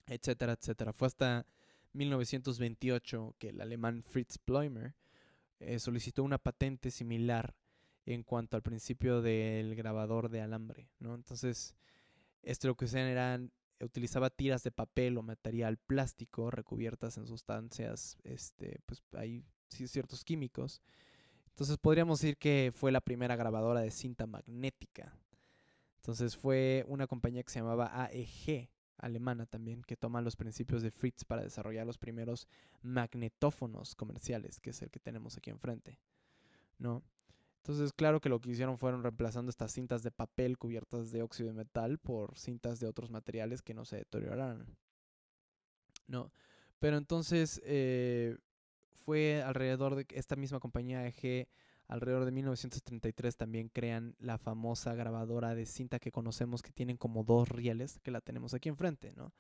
etcétera, etcétera. Fue hasta 1928 que el alemán Fritz Pleumer solicitó una patente similar en cuanto al principio del grabador de alambre, ¿no? Entonces, esto lo que hacían eran utilizaba tiras de papel o material plástico recubiertas en sustancias, pues hay ciertos químicos. Entonces podríamos decir que fue la primera grabadora de cinta magnética. Entonces fue una compañía que se llamaba AEG, alemana también, que toma los principios de Fritz para desarrollar los primeros magnetófonos comerciales, que es el que tenemos aquí enfrente, ¿no? Entonces, claro que lo que hicieron fueron reemplazando estas cintas de papel cubiertas de óxido de metal por cintas de otros materiales que no se deterioraran, ¿no? Pero entonces fue alrededor de esta misma compañía EG, alrededor de 1933 también crean la famosa grabadora de cinta que conocemos que tienen como dos rieles, que la tenemos aquí enfrente, ¿no?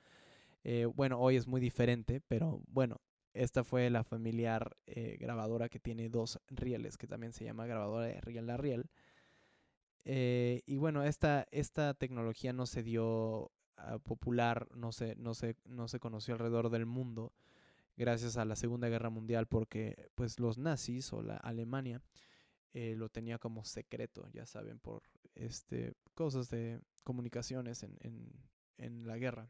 Bueno, hoy es muy diferente, pero bueno, esta fue la familiar grabadora que tiene dos rieles, que también se llama grabadora de riel a riel. Y bueno, esta tecnología no se dio popular, no se conoció alrededor del mundo gracias a la Segunda Guerra Mundial porque pues los nazis o la Alemania lo tenía como secreto, ya saben, por cosas de comunicaciones en la guerra.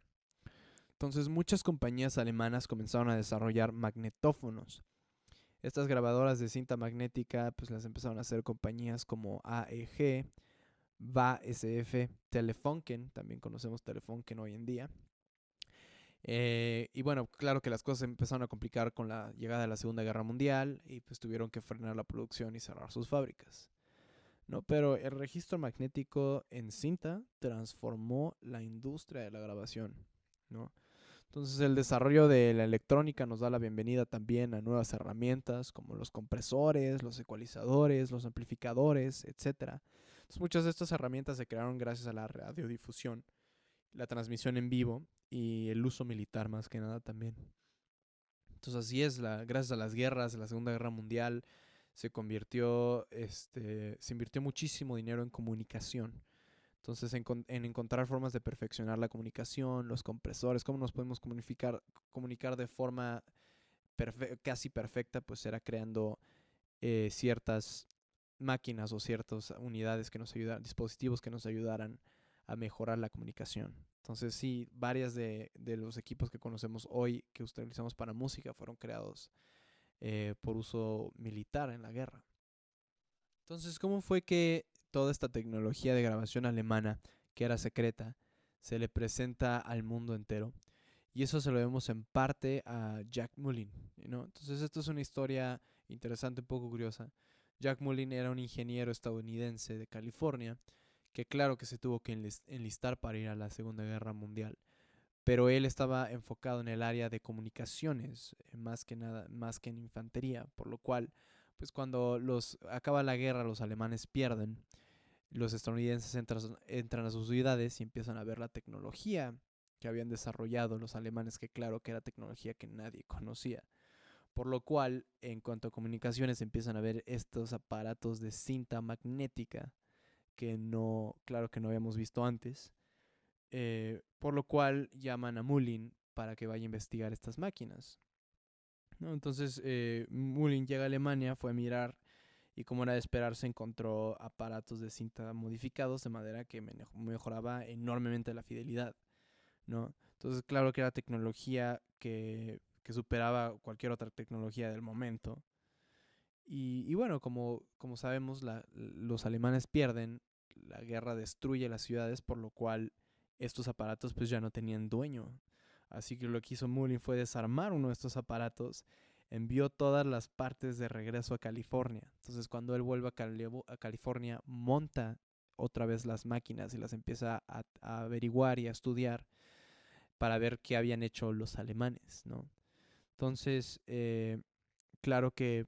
Entonces muchas compañías alemanas comenzaron a desarrollar magnetófonos. Estas grabadoras de cinta magnética pues las empezaron a hacer compañías como AEG, VA-SF, Telefunken, también conocemos Telefunken hoy en día. Y bueno, claro que las cosas empezaron a complicar con la llegada de la Segunda Guerra Mundial y pues tuvieron que frenar la producción y cerrar sus fábricas, ¿no? Pero el registro magnético en cinta transformó la industria de la grabación, ¿no? Entonces el desarrollo de la electrónica nos da la bienvenida también a nuevas herramientas como los compresores, los ecualizadores, los amplificadores, etcétera. Entonces muchas de estas herramientas se crearon gracias a la radiodifusión, la transmisión en vivo y el uso militar más que nada también. Entonces así es, gracias a las guerras, la Segunda Guerra Mundial se invirtió muchísimo dinero en comunicación. Entonces en encontrar formas de perfeccionar la comunicación, los compresores, cómo nos podemos comunicar de forma casi perfecta, pues era creando ciertas máquinas o ciertas unidades que nos ayudaran, dispositivos que nos ayudaran a mejorar la comunicación. Entonces sí, varias de los equipos que conocemos hoy que utilizamos para música fueron creados por uso militar en la guerra. Entonces, ¿cómo fue que toda esta tecnología de grabación alemana, que era secreta, se le presenta al mundo entero? Y eso se lo vemos en parte a Jack Mullin, ¿no? Entonces, esto es una historia interesante, un poco curiosa. Jack Mullin era un ingeniero estadounidense de California que claro que se tuvo que enlistar para ir a la Segunda Guerra Mundial, pero él estaba enfocado en el área de comunicaciones, más que nada, más que en infantería, por lo cual, pues cuando acaba la guerra, los alemanes pierden, los estadounidenses entran a sus ciudades y empiezan a ver la tecnología que habían desarrollado los alemanes, que claro que era tecnología que nadie conocía. Por lo cual, en cuanto a comunicaciones, empiezan a ver estos aparatos de cinta magnética que no, claro que no habíamos visto antes. Por lo cual llaman a Mullin para que vaya a investigar estas máquinas, ¿no? Entonces Mullin llega a Alemania, fue a mirar y como era de esperar se encontró aparatos de cinta modificados de manera que mejoraba enormemente la fidelidad, ¿no? Entonces claro que era tecnología que superaba cualquier otra tecnología del momento. Y bueno, como sabemos, los alemanes pierden, la guerra destruye las ciudades, por lo cual estos aparatos pues ya no tenían dueño. Así que lo que hizo Mullin fue desarmar uno de estos aparatos, envió todas las partes de regreso a California. Entonces cuando él vuelve a California, monta otra vez las máquinas y las empieza a averiguar y a estudiar para ver qué habían hecho los alemanes, ¿no? Entonces, claro que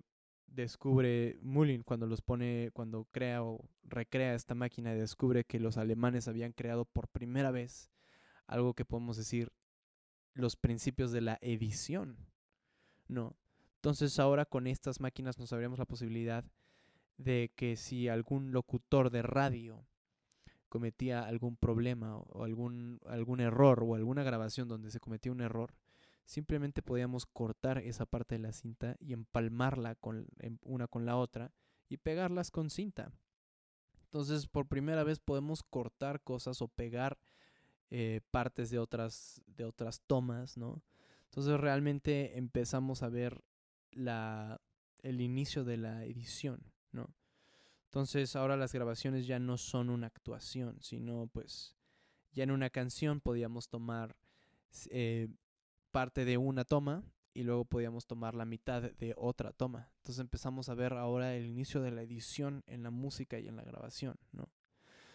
descubre Mullin cuando crea o recrea esta máquina, y descubre que los alemanes habían creado por primera vez algo que podemos decir los principios de la edición, ¿no? Entonces ahora con estas máquinas nos abrimos la posibilidad de que si algún locutor de radio cometía algún problema o algún error o alguna grabación donde se cometía un error, simplemente podíamos cortar esa parte de la cinta y empalmarla una con la otra y pegarlas con cinta. Entonces, por primera vez podemos cortar cosas o pegar partes de otras tomas, ¿no? Entonces, realmente empezamos a ver la, el inicio de la edición, ¿no? Entonces, ahora las grabaciones ya no son una actuación, sino pues ya en una canción podíamos tomar eh, parte de una toma y luego podíamos tomar la mitad de otra toma. Entonces empezamos a ver ahora el inicio de la edición en la música y en la grabación, ¿no?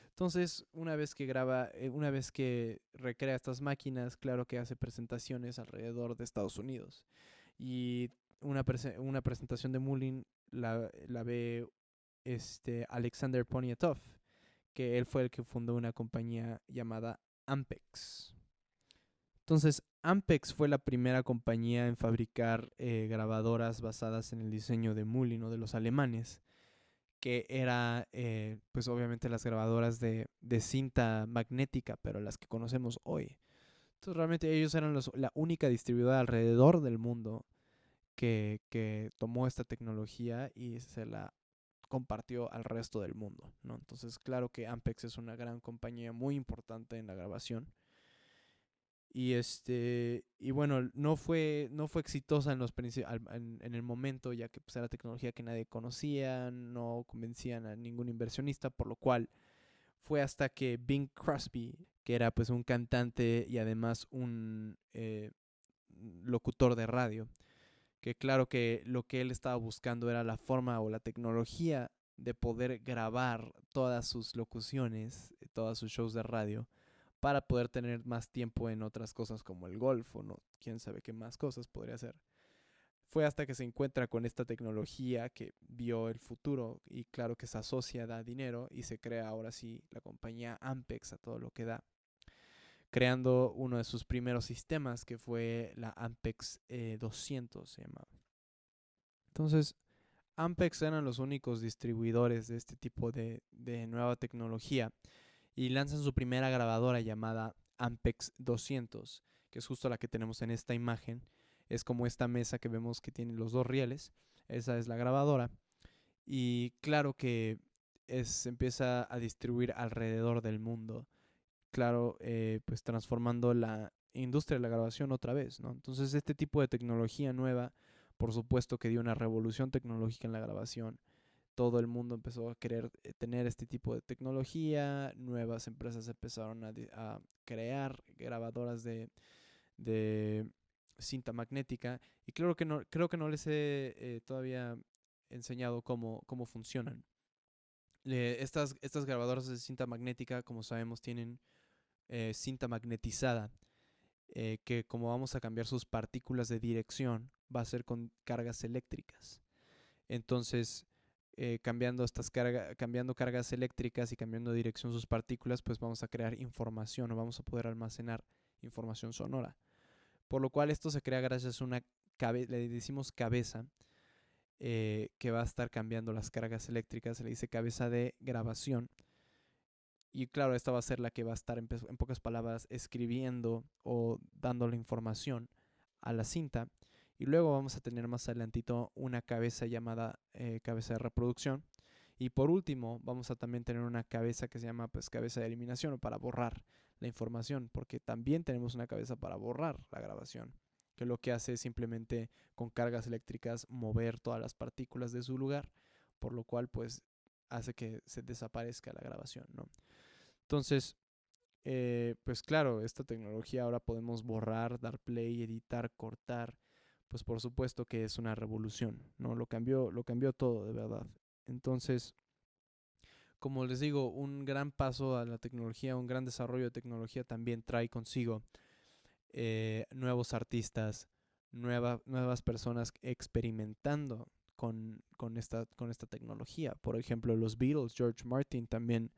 Entonces, una vez que recrea estas máquinas, claro que hace presentaciones alrededor de Estados Unidos. Y una presentación de Mullin la ve Alexander Poniatov, que él fue el que fundó una compañía llamada Ampex. Entonces, Ampex fue la primera compañía en fabricar grabadoras basadas en el diseño de Mullin o de los alemanes, que era, pues obviamente las grabadoras de cinta magnética, pero las que conocemos hoy. Entonces, realmente ellos eran la única distribuidora alrededor del mundo que tomó esta tecnología y se la compartió al resto del mundo, ¿no? Entonces, claro que Ampex es una gran compañía muy importante en la grabación. Y bueno, no fue exitosa en el momento, ya que pues, era tecnología que nadie conocía, no convencían a ningún inversionista, por lo cual fue hasta que Bing Crosby, que era pues un cantante y además un locutor de radio, que claro que lo que él estaba buscando era la forma o la tecnología de poder grabar todas sus locuciones, todos sus shows de radio, para poder tener más tiempo en otras cosas como el golf o no, quién sabe qué más cosas podría hacer. Fue hasta que se encuentra con esta tecnología que vio el futuro y claro que se asocia, da dinero y se crea ahora sí la compañía Ampex a todo lo que da, creando uno de sus primeros sistemas que fue la Ampex 200 se llamaba. Entonces, Ampex eran los únicos distribuidores de este tipo de nueva tecnología y lanzan su primera grabadora llamada Ampex 200, que es justo la que tenemos en esta imagen. Es como esta mesa que vemos que tiene los dos rieles. Esa es la grabadora. Y claro que se empieza a distribuir alrededor del mundo. Claro, pues transformando la industria de la grabación otra vez, ¿no? Entonces este tipo de tecnología nueva, por supuesto que dio una revolución tecnológica en la grabación. Todo el mundo empezó a querer tener este tipo de tecnología, nuevas empresas empezaron a crear grabadoras de cinta magnética y creo que no les he todavía enseñado cómo funcionan. Estas grabadoras de cinta magnética, como sabemos, tienen cinta magnetizada, que como vamos a cambiar sus partículas de dirección, va a ser con cargas eléctricas. Entonces, cambiando cargas eléctricas y cambiando de dirección sus partículas, pues vamos a crear información o vamos a poder almacenar información sonora. Por lo cual esto se crea gracias a una le decimos cabeza, que va a estar cambiando las cargas eléctricas, se le dice cabeza de grabación. Y claro, esta va a ser la que va a estar, en pocas palabras, escribiendo o dando la información a la cinta. Y luego vamos a tener más adelantito una cabeza llamada cabeza de reproducción. Y por último, vamos a también tener una cabeza que se llama pues cabeza de eliminación o para borrar la información, porque también tenemos una cabeza para borrar la grabación, que lo que hace es simplemente con cargas eléctricas mover todas las partículas de su lugar, por lo cual pues hace que se desaparezca la grabación, ¿no? Entonces, pues claro, esta tecnología ahora podemos borrar, dar play, editar, cortar. pues por supuesto que es una revolución, ¿no? Lo cambió todo, de verdad. Entonces, como les digo, un gran paso a la tecnología, un gran desarrollo de tecnología también trae consigo nuevos artistas, nuevas personas experimentando con esta tecnología. Por ejemplo, los Beatles, George Martin también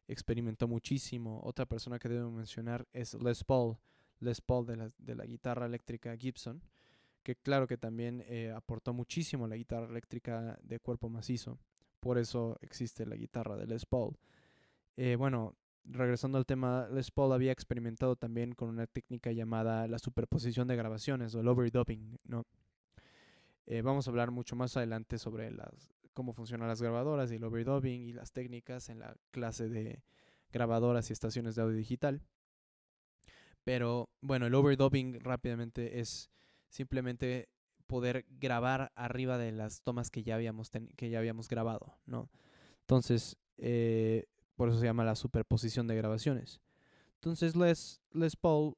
experimentó muchísimo. Otra persona que debo mencionar es Les Paul de la guitarra eléctrica Gibson, que claro que también aportó muchísimo a la guitarra eléctrica de cuerpo macizo. Por eso existe la guitarra de Les Paul. Bueno, regresando al tema, Les Paul había experimentado también con una técnica llamada la superposición de grabaciones o el overdubbing, ¿no? Vamos a hablar mucho más adelante sobre cómo funcionan las grabadoras y el overdubbing y las técnicas en la clase de grabadoras y estaciones de audio digital. Pero bueno, el overdubbing rápidamente es simplemente poder grabar arriba de las tomas que ya habíamos grabado, ¿no? Entonces, por eso se llama la superposición de grabaciones. Entonces Les Paul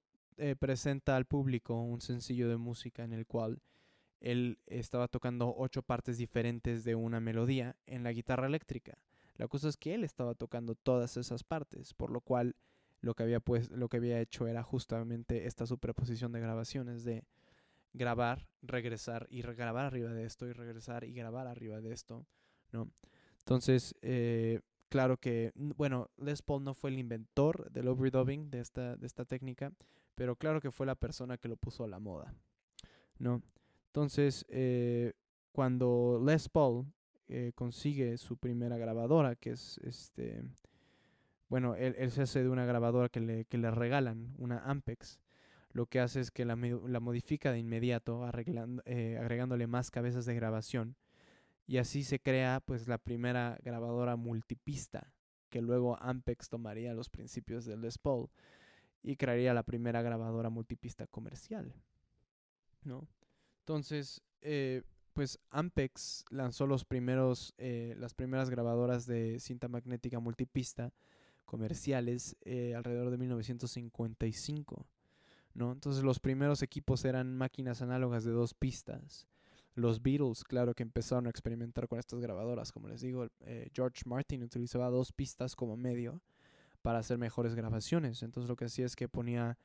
presenta al público un sencillo de música en el cual él estaba tocando 8 partes diferentes de una melodía en la guitarra eléctrica. La cosa es que él estaba tocando todas esas partes, por lo cual lo que había hecho era justamente esta superposición de grabaciones de grabar, regresar y grabar arriba de esto y regresar y grabar arriba de esto, ¿no? Entonces, claro que, bueno, Les Paul no fue el inventor del overdubbing de esta técnica, pero claro que fue la persona que lo puso a la moda, ¿no? Entonces, cuando Les Paul consigue su primera grabadora, que es bueno, él se hace de una grabadora que le regalan, una Ampex. Lo que hace es que la modifica de inmediato, agregándole más cabezas de grabación. Y así se crea pues la primera grabadora multipista, que luego Ampex tomaría los principios del Les Paul y crearía la primera grabadora multipista comercial, ¿no? Entonces, pues Ampex lanzó las primeras grabadoras de cinta magnética multipista comerciales alrededor de 1955, ¿no? Entonces los primeros equipos eran máquinas análogas de 2 pistas. Los Beatles, claro que empezaron a experimentar con estas grabadoras. Como les digo, George Martin utilizaba 2 pistas como medio para hacer mejores grabaciones. Entonces lo que hacía es que ponía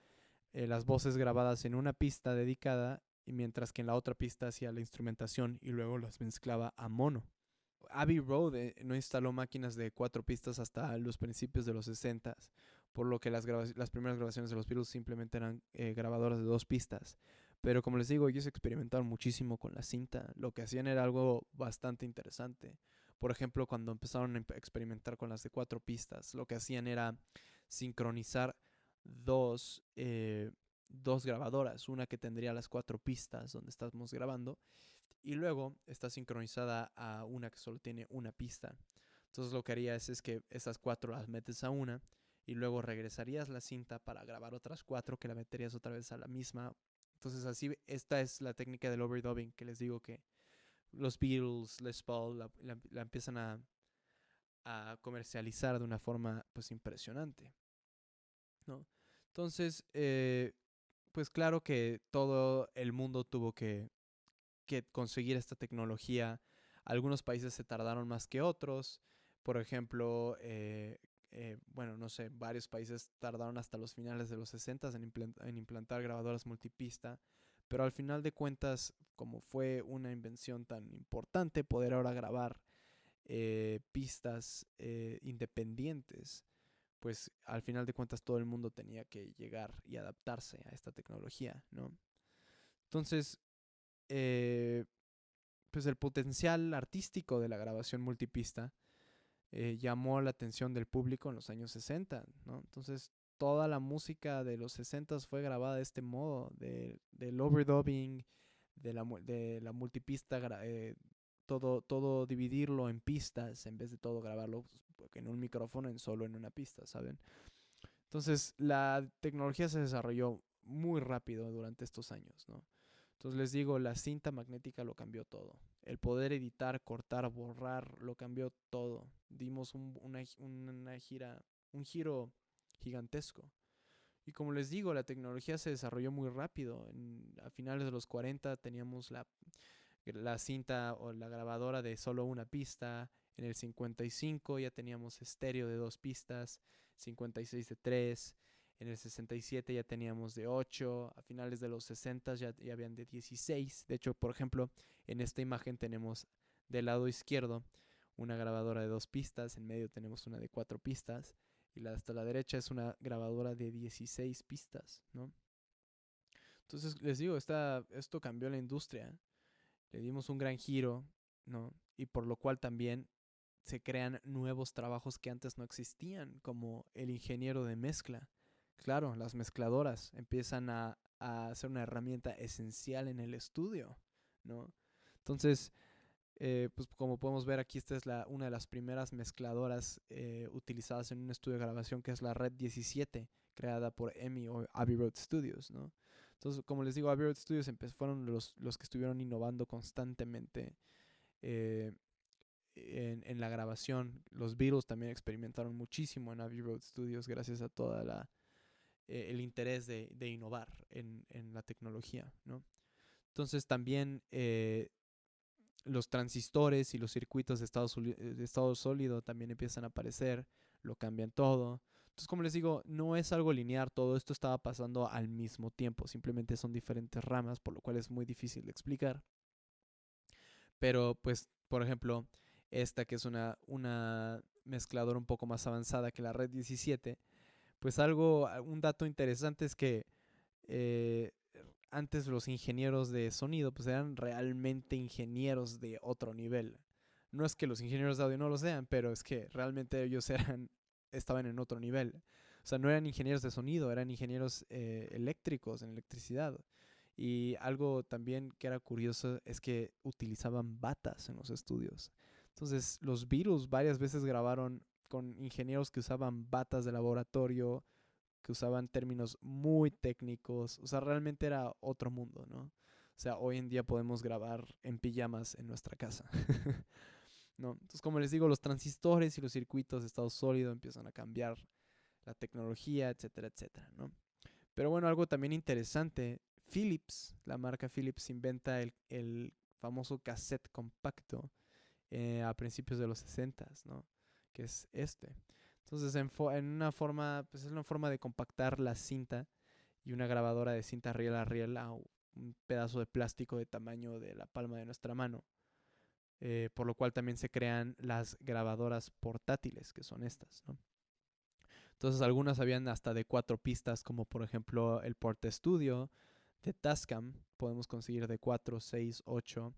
las voces grabadas en una pista dedicada y mientras que en la otra pista hacía la instrumentación y luego las mezclaba a mono. Abbey Road no instaló máquinas de 4 pistas hasta los principios de los 60, por lo que las primeras grabaciones de los Beatles simplemente eran grabadoras de 2 pistas. Pero como les digo, ellos experimentaron muchísimo con la cinta. Lo que hacían era algo bastante interesante. Por ejemplo, cuando empezaron a experimentar con las de 4 pistas, lo que hacían era sincronizar dos, eh, dos grabadoras. Una que tendría las 4 pistas donde estamos grabando y luego está sincronizada a una que solo tiene una pista. Entonces lo que harías es que esas 4 las metes a una y luego regresarías la cinta para grabar otras 4 que la meterías otra vez a la misma. Entonces así, esta es la técnica del overdubbing que les digo que los Beatles, Les Paul la empiezan a comercializar de una forma pues impresionante, ¿no? Entonces, pues claro que todo el mundo tuvo que conseguir esta tecnología. Algunos países se tardaron más que otros. Por ejemplo, bueno, no sé, varios países tardaron hasta los finales de los 60 en implantar grabadoras multipista. Pero al final de cuentas, como fue una invención tan importante, poder ahora grabar pistas independientes, pues al final de cuentas todo el mundo tenía que llegar y adaptarse a esta tecnología, ¿no? Entonces, eh, pues el potencial artístico de la grabación multipista llamó la atención del público en los años 60, ¿no? Entonces toda la música de los 60 fue grabada de este modo, del overdubbing, de la multipista, todo dividirlo en pistas en vez de todo grabarlo en un micrófono solo en una pista, ¿saben? Entonces la tecnología se desarrolló muy rápido durante estos años, ¿no? Entonces les digo, la cinta magnética lo cambió todo. El poder editar, cortar, borrar, lo cambió todo. Dimos un giro gigantesco. Y como les digo, la tecnología se desarrolló muy rápido. A finales de los 40 teníamos la cinta o la grabadora de solo una pista. En el 55 ya teníamos estéreo de 2 pistas, 56 de 3. En el 67 ya teníamos de 8. A finales de los 60 ya habían de 16. De hecho, por ejemplo, en esta imagen tenemos del lado izquierdo una grabadora de 2 pistas. En medio tenemos una de 4 pistas. Y hasta la derecha es una grabadora de 16 pistas, ¿no? Entonces, les digo, esto cambió la industria. Le dimos un gran giro, ¿no? Y por lo cual también se crean nuevos trabajos que antes no existían, como el ingeniero de mezcla. Claro, las mezcladoras empiezan a ser una herramienta esencial en el estudio, ¿no? Entonces, pues como podemos ver aquí, esta es una de las primeras mezcladoras utilizadas en un estudio de grabación, que es la Red 17, creada por EMI o Abbey Road Studios, ¿no? Entonces, como les digo, Abbey Road Studios fueron los que estuvieron innovando constantemente eh, en la grabación. Los Beatles también experimentaron muchísimo en Abbey Road Studios gracias a toda el interés de innovar en la tecnología, ¿no? Entonces también los transistores y los circuitos de estado sólido también empiezan a aparecer, lo cambian todo. Entonces, como les digo, no es algo lineal, todo esto estaba pasando al mismo tiempo, simplemente son diferentes ramas, por lo cual es muy difícil de explicar. Pero, pues, por ejemplo, esta que es una mezcladora un poco más avanzada que la Red 17, pues un dato interesante es que eh, antes los ingenieros de sonido pues eran realmente ingenieros de otro nivel. No es que los ingenieros de audio no lo sean, pero es que realmente ellos estaban en otro nivel. O sea, no eran ingenieros de sonido, eran ingenieros eléctricos, en electricidad. Y algo también que era curioso es que utilizaban batas en los estudios. Entonces, los Beatles varias veces grabaron con ingenieros que usaban batas de laboratorio, que usaban términos muy técnicos. O sea, realmente era otro mundo, ¿no? O sea, hoy en día podemos grabar en pijamas en nuestra casa. ¿No? Entonces, como les digo, los transistores y los circuitos de estado sólido empiezan a cambiar la tecnología, etcétera, etcétera, ¿no? Pero bueno, algo también interesante, Philips, la marca Philips inventa el famoso cassette compacto a principios de los 60, ¿no? Que es este. Entonces, en una forma, pues es una forma de compactar la cinta y una grabadora de cinta riel a riel a un pedazo de plástico de tamaño de la palma de nuestra mano. Por lo cual también se crean las grabadoras portátiles, que son estas, ¿no? Entonces algunas habían hasta de 4 pistas, como por ejemplo el Porta Studio de Tascam. Podemos conseguir de 4, 6, 8,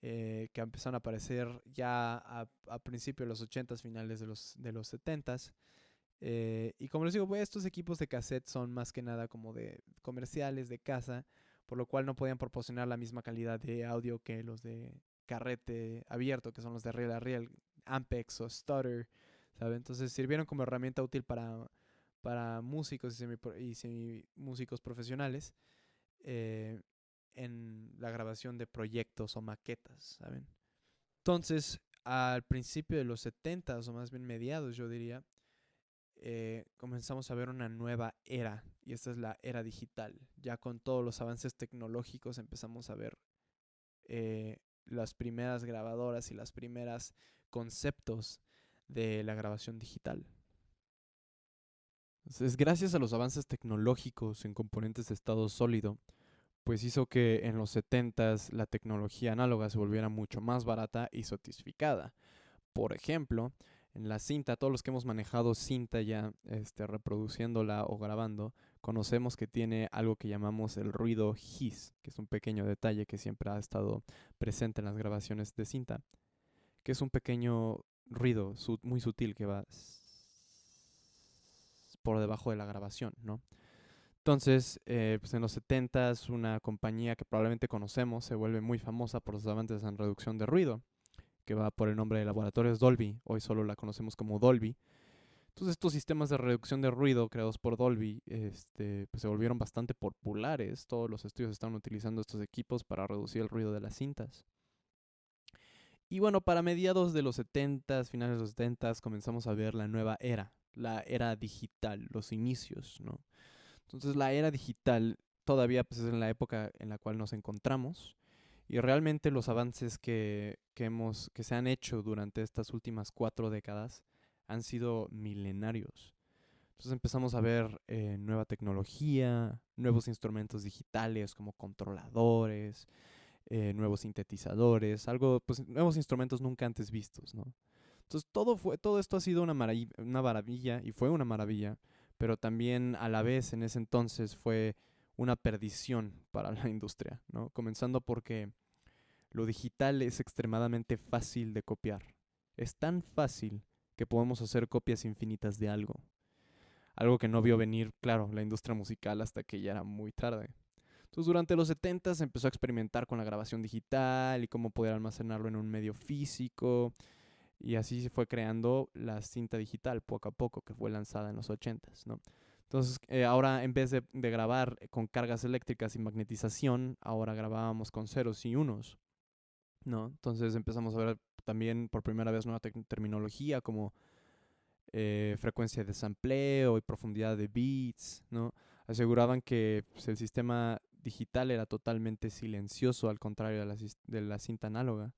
que empezaron a aparecer ya a principios de los 80s, finales de los 70s. Y como les digo, pues estos equipos de cassette son más que nada como de comerciales de casa, por lo cual no podían proporcionar la misma calidad de audio que los de carrete abierto, que son los de riel a riel, Ampex o Stutter, ¿sabe? Entonces sirvieron como herramienta útil para músicos y semimúsicos profesionales eh, en la grabación de proyectos o maquetas, ¿saben? Entonces, al principio de los 70s, o más bien mediados, yo diría, comenzamos a ver una nueva era, y esta es la era digital. Ya con todos los avances tecnológicos empezamos a ver las primeras grabadoras y las primeras conceptos de la grabación digital. Entonces, gracias a los avances tecnológicos en componentes de estado sólido, pues hizo que en los 70s la tecnología análoga se volviera mucho más barata y sofisticada. Por ejemplo, en la cinta, todos los que hemos manejado cinta ya reproduciéndola o grabando, conocemos que tiene algo que llamamos el ruido hiss, que es un pequeño detalle que siempre ha estado presente en las grabaciones de cinta, que es un pequeño ruido muy sutil que va por debajo de la grabación, ¿no? Entonces, pues en los 70s, una compañía que probablemente conocemos se vuelve muy famosa por los avances en reducción de ruido, que va por el nombre de Laboratorios Dolby. Hoy solo la conocemos como Dolby. Entonces, estos sistemas de reducción de ruido creados por Dolby pues se volvieron bastante populares. Todos los estudios están utilizando estos equipos para reducir el ruido de las cintas. Y bueno, para mediados de los 70s, finales de los 70s, comenzamos a ver la nueva era, la era digital, los inicios, ¿no? Entonces la era digital todavía pues, es en la época en la cual nos encontramos y realmente los avances que se han hecho durante estas últimas 4 décadas han sido milenarios. Entonces empezamos a ver nueva tecnología, nuevos instrumentos digitales como controladores, nuevos sintetizadores, algo, pues nuevos instrumentos nunca antes vistos, ¿no? Entonces todo esto ha sido una maravilla y fue una maravilla, pero también a la vez en ese entonces fue una perdición para la industria, ¿no? Comenzando porque lo digital es extremadamente fácil de copiar. Es tan fácil que podemos hacer copias infinitas de algo. Algo que no vio venir, claro, la industria musical hasta que ya era muy tarde. Entonces, durante los 70 se empezó a experimentar con la grabación digital y cómo poder almacenarlo en un medio físico. Y así se fue creando la cinta digital poco a poco, que fue lanzada en los 80, ¿no? Entonces, ahora en vez de grabar con cargas eléctricas y magnetización, ahora grabábamos con ceros y unos, ¿no? Entonces empezamos a ver también por primera vez nueva terminología como frecuencia de sampleo y profundidad de beats, ¿no? Aseguraban que pues, el sistema digital era totalmente silencioso, al contrario de la cinta análoga.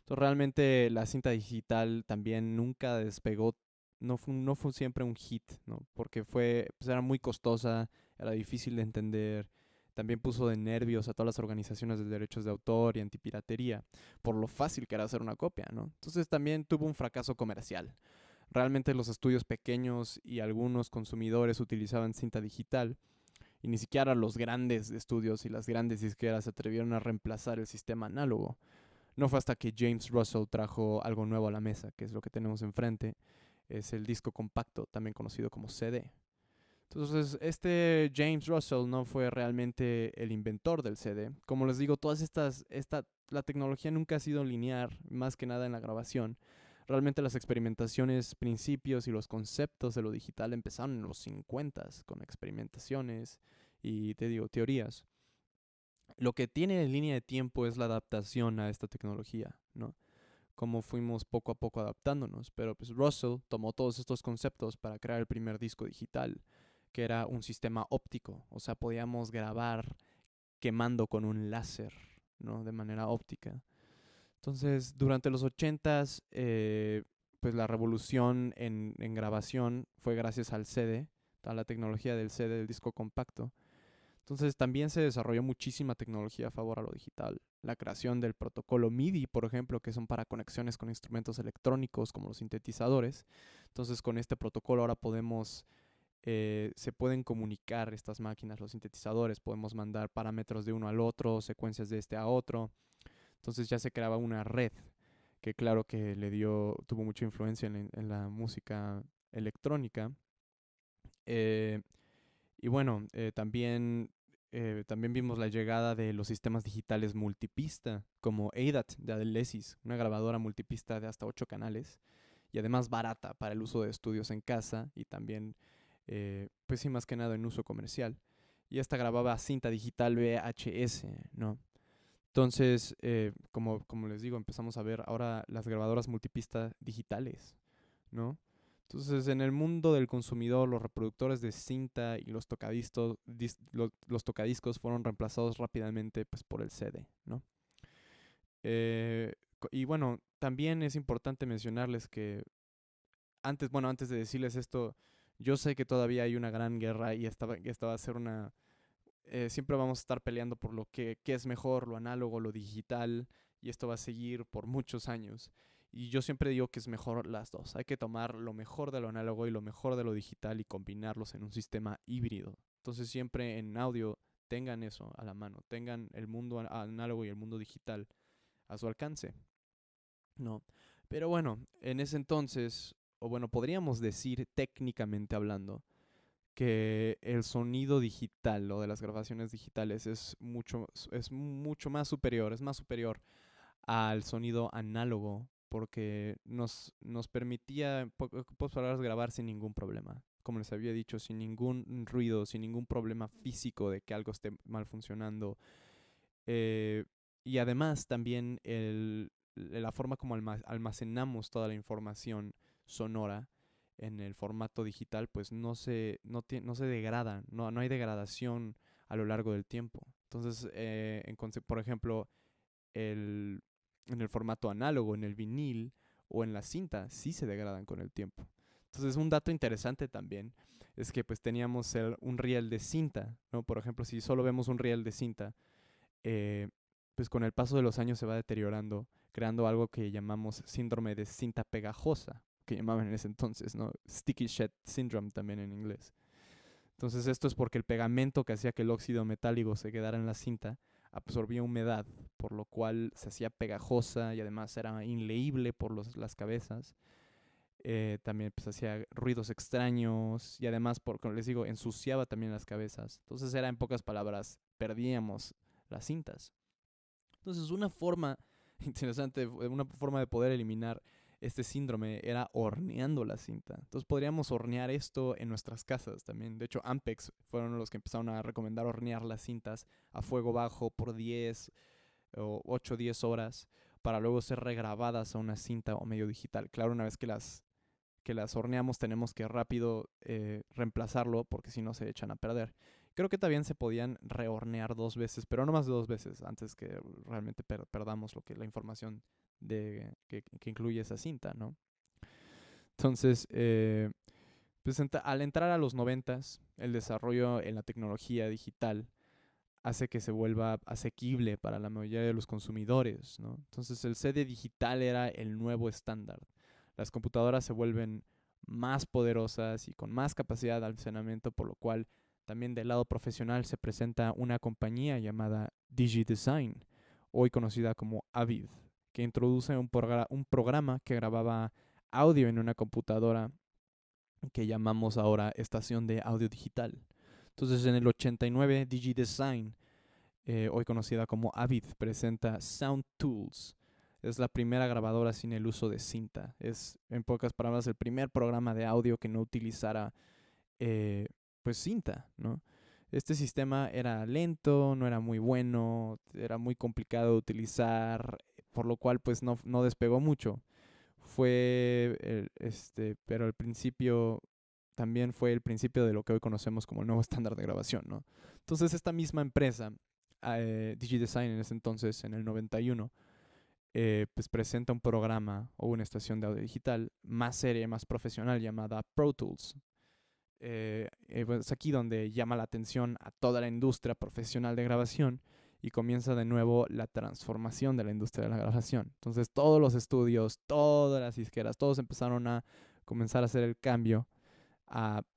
Entonces, realmente la cinta digital también nunca despegó, no fue siempre un hit, ¿no? Porque pues era muy costosa, era difícil de entender, también puso de nervios a todas las organizaciones de derechos de autor y antipiratería, por lo fácil que era hacer una copia, ¿no? Entonces también tuvo un fracaso comercial. Realmente los estudios pequeños y algunos consumidores utilizaban cinta digital y ni siquiera los grandes estudios y las grandes disqueras se atrevieron a reemplazar el sistema análogo. No fue hasta que James Russell trajo algo nuevo a la mesa, que es lo que tenemos enfrente, es el disco compacto, también conocido como CD. Entonces, este James Russell no fue realmente el inventor del CD. Como les digo, la tecnología nunca ha sido lineal, más que nada en la grabación. Realmente las experimentaciones, principios y los conceptos de lo digital empezaron en los 50 con experimentaciones y, te digo, teorías. Lo que tiene en línea de tiempo es la adaptación a esta tecnología, ¿no? Cómo fuimos poco a poco adaptándonos. Pero pues Russell tomó todos estos conceptos para crear el primer disco digital, que era un sistema óptico. O sea, podíamos grabar quemando con un láser, ¿no? De manera óptica. Entonces, durante los 80s, pues la revolución en grabación fue gracias al CD, a la tecnología del CD, del disco compacto. Entonces también se desarrolló muchísima tecnología a favor a lo digital. La creación del protocolo MIDI, por ejemplo, que son para conexiones con instrumentos electrónicos como los sintetizadores. Entonces con este protocolo ahora se pueden comunicar estas máquinas, los sintetizadores, podemos mandar parámetros de uno al otro, secuencias de este a otro. Entonces ya se creaba una red que claro que tuvo mucha influencia en la música electrónica. Eh, y bueno, también vimos la llegada de los sistemas digitales multipista, como ADAT de Alesis, una grabadora multipista de hasta 8 canales, y además barata para el uso de estudios en casa y también, pues sí, más que nada en uso comercial. Y esta grababa cinta digital VHS, ¿no? Entonces, como les digo, empezamos a ver ahora las grabadoras multipista digitales, ¿no? Entonces, en el mundo del consumidor, los reproductores de cinta y los tocadiscos fueron reemplazados rápidamente pues, por el CD, ¿no? Y bueno, también es importante mencionarles que antes de decirles esto, yo sé que todavía hay una gran guerra y esta va a ser siempre vamos a estar peleando por qué es mejor, lo análogo, lo digital, y esto va a seguir por muchos años. Y yo siempre digo que es mejor las dos. Hay que tomar lo mejor de lo análogo y lo mejor de lo digital y combinarlos en un sistema híbrido. Entonces siempre en audio tengan eso a la mano, tengan el mundo análogo y el mundo digital a su alcance, ¿no? Pero bueno, en ese entonces, o bueno, podríamos decir técnicamente hablando, que el sonido digital o de las grabaciones digitales es mucho más superior, es más superior al sonido análogo porque nos permitía, en pocas palabras, grabar sin ningún problema. Como les había dicho, sin ningún ruido, sin ningún problema físico de que algo esté mal funcionando. Eh, y además también la forma como almacenamos toda la información sonora en el formato digital, pues no se degradan, no hay degradación a lo largo del tiempo. Entonces, por ejemplo, el, en el formato análogo, en el vinil o en la cinta, sí se degradan con el tiempo. Entonces, un dato interesante también es que pues teníamos un riel de cinta, ¿no? Por ejemplo, si solo vemos un riel de cinta, eh, pues con el paso de los años se va deteriorando, creando algo que llamamos síndrome de cinta pegajosa, que llamaban en ese entonces, ¿no? Sticky Shed Syndrome también en inglés. Entonces esto es porque el pegamento que hacía que el óxido metálico se quedara en la cinta absorbía humedad, por lo cual se hacía pegajosa y además era inleíble por las cabezas. También pues hacía ruidos extraños y además, como les digo, ensuciaba también las cabezas. Entonces era, en pocas palabras, perdíamos las cintas. Entonces una forma interesante, una forma de poder eliminar este síndrome era horneando la cinta. Entonces podríamos hornear esto en nuestras casas también. De hecho, Ampex fueron los que empezaron a recomendar hornear las cintas a fuego bajo por 10 o 8 o 10 horas para luego ser regrabadas a una cinta o medio digital. Claro, una vez que las horneamos tenemos que rápido reemplazarlo porque si no se echan a perder. Creo que también se podían rehornear 2 veces, pero no más de 2 veces antes que realmente perdamos la información que incluye esa cinta, ¿no? Entonces, pues al entrar a los 90s, el desarrollo en la tecnología digital hace que se vuelva asequible para la mayoría de los consumidores, ¿no? Entonces el CD digital era el nuevo estándar. Las computadoras se vuelven más poderosas y con más capacidad de almacenamiento, por lo cual también del lado profesional se presenta una compañía llamada DigiDesign, hoy conocida como Avid, que introduce un programa que grababa audio en una computadora que llamamos ahora estación de audio digital. Entonces en el 89 DigiDesign, hoy conocida como Avid, presenta Sound Tools. Es la primera grabadora sin el uso de cinta. Es, en pocas palabras, el primer programa de audio que no utilizara pues cinta, ¿no? Este sistema era lento, no era muy bueno, era muy complicado de utilizar, por lo cual pues no despegó mucho. Pero al principio también fue el principio de lo que hoy conocemos como el nuevo estándar de grabación, ¿no? Entonces esta misma empresa, DigiDesign en ese entonces, en el 91, pues presenta un programa o una estación de audio digital más seria, más profesional llamada Pro Tools. Pues es aquí donde llama la atención a toda la industria profesional de grabación y comienza de nuevo la transformación de la industria de la grabación. Entonces todos los estudios, todas las disqueras, todos empezaron a comenzar a hacer el cambio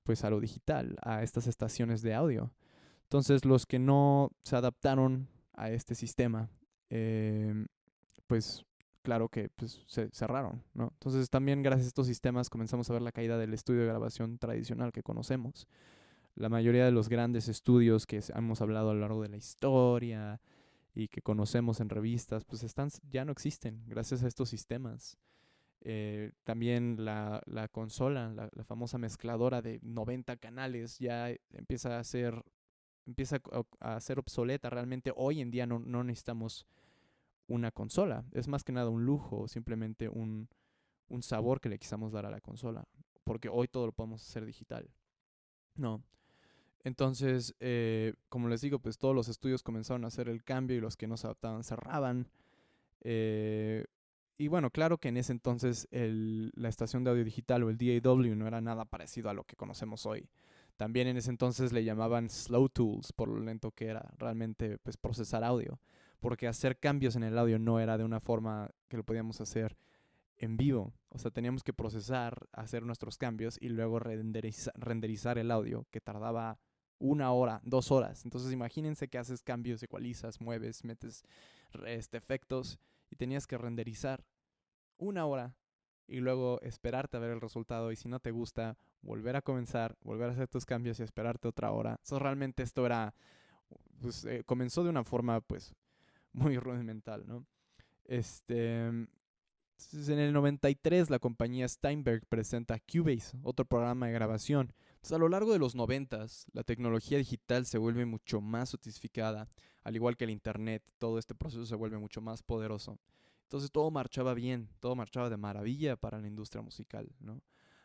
pues a lo digital, a estas estaciones de audio. Entonces los que no se adaptaron a este sistema, pues claro que pues, se cerraron, ¿no? Entonces también gracias a estos sistemas comenzamos a ver la caída del estudio de grabación tradicional que conocemos. La mayoría de los grandes estudios que hemos hablado a lo largo de la historia y que conocemos en revistas, pues ya no existen gracias a estos sistemas. También la consola, la famosa mezcladora de 90 canales, ya empieza a ser obsoleta. Realmente hoy en día no necesitamos una consola. Es más que nada un lujo, simplemente un sabor que le quisamos dar a la consola. Porque hoy todo lo podemos hacer digital. No. Entonces, como les digo, pues todos los estudios comenzaron a hacer el cambio y los que no se adaptaban cerraban. Y bueno, claro que en ese entonces la estación de audio digital o el DAW no era nada parecido a lo que conocemos hoy. También en ese entonces le llamaban slow tools por lo lento que era realmente pues, procesar audio. Porque hacer cambios en el audio no era de una forma que lo podíamos hacer en vivo. O sea, teníamos que procesar, hacer nuestros cambios y luego renderizar el audio, que tardaba 1 hora, 2 horas. Entonces imagínense que haces cambios, ecualizas, mueves, metes efectos y tenías que renderizar 1 hora y luego esperarte a ver el resultado y si no te gusta, volver a comenzar, volver a hacer tus cambios y esperarte otra hora. Eso realmente esto era, pues comenzó de una forma pues muy rudimental, ¿no? Entonces, en el 93 la compañía Steinberg presenta Cubase, otro programa de grabación. Entonces, a lo largo de los 90s, la tecnología digital se vuelve mucho más sofisticada, al igual que el internet, todo este proceso se vuelve mucho más poderoso. Entonces todo marchaba bien, todo marchaba de maravilla para la industria musical, ¿no?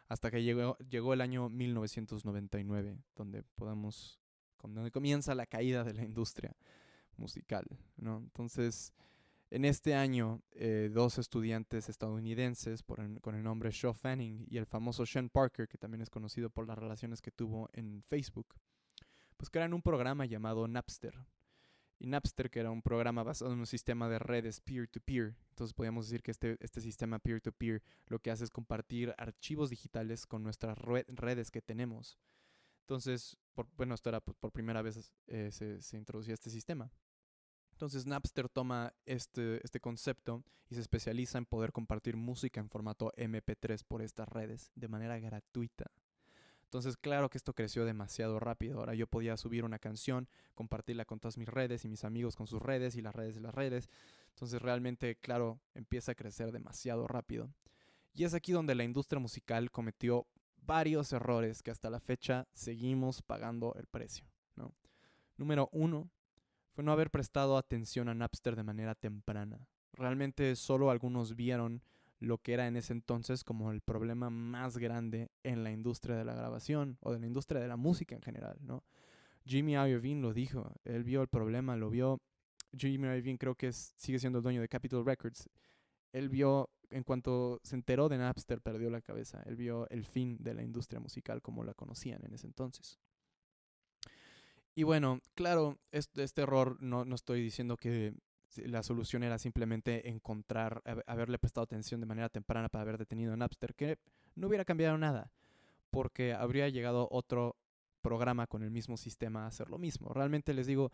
hasta que llegó el año 1999, donde comienza la caída de la industria musical, ¿no? Entonces, en este año, dos estudiantes estadounidenses con el nombre Shaw Fanning y el famoso Sean Parker, que también es conocido por las relaciones que tuvo en Facebook, pues crean un programa llamado Napster. Y Napster, que era un programa basado en un sistema de redes peer-to-peer. Entonces podríamos decir que este sistema peer-to-peer lo que hace es compartir archivos digitales con nuestras redes que tenemos. Entonces, esto era por primera vez se introducía este sistema. Entonces Napster toma este concepto y se especializa en poder compartir música en formato MP3 por estas redes de manera gratuita. Entonces, claro que esto creció demasiado rápido. Ahora yo podía subir una canción, compartirla con todas mis redes y mis amigos con sus redes y las redes de las redes. Entonces, realmente, claro, empieza a crecer demasiado rápido. Y es aquí donde la industria musical cometió varios errores que hasta la fecha seguimos pagando el precio, ¿no? Número uno, fue no haber prestado atención a Napster de manera temprana. Realmente solo algunos vieron lo que era en ese entonces como el problema más grande en la industria de la grabación o de la industria de la música en general, ¿no? Jimmy Iovine lo dijo, él vio el problema, lo vio. Jimmy Iovine creo que sigue siendo el dueño de Capitol Records. Él vio, en cuanto se enteró de Napster, perdió la cabeza. Él vio el fin de la industria musical como la conocían en ese entonces. Y bueno, claro, este error no estoy diciendo que la solución era simplemente haberle prestado atención de manera temprana para haber detenido a Napster, que no hubiera cambiado nada, porque habría llegado otro programa con el mismo sistema a hacer lo mismo. Realmente les digo,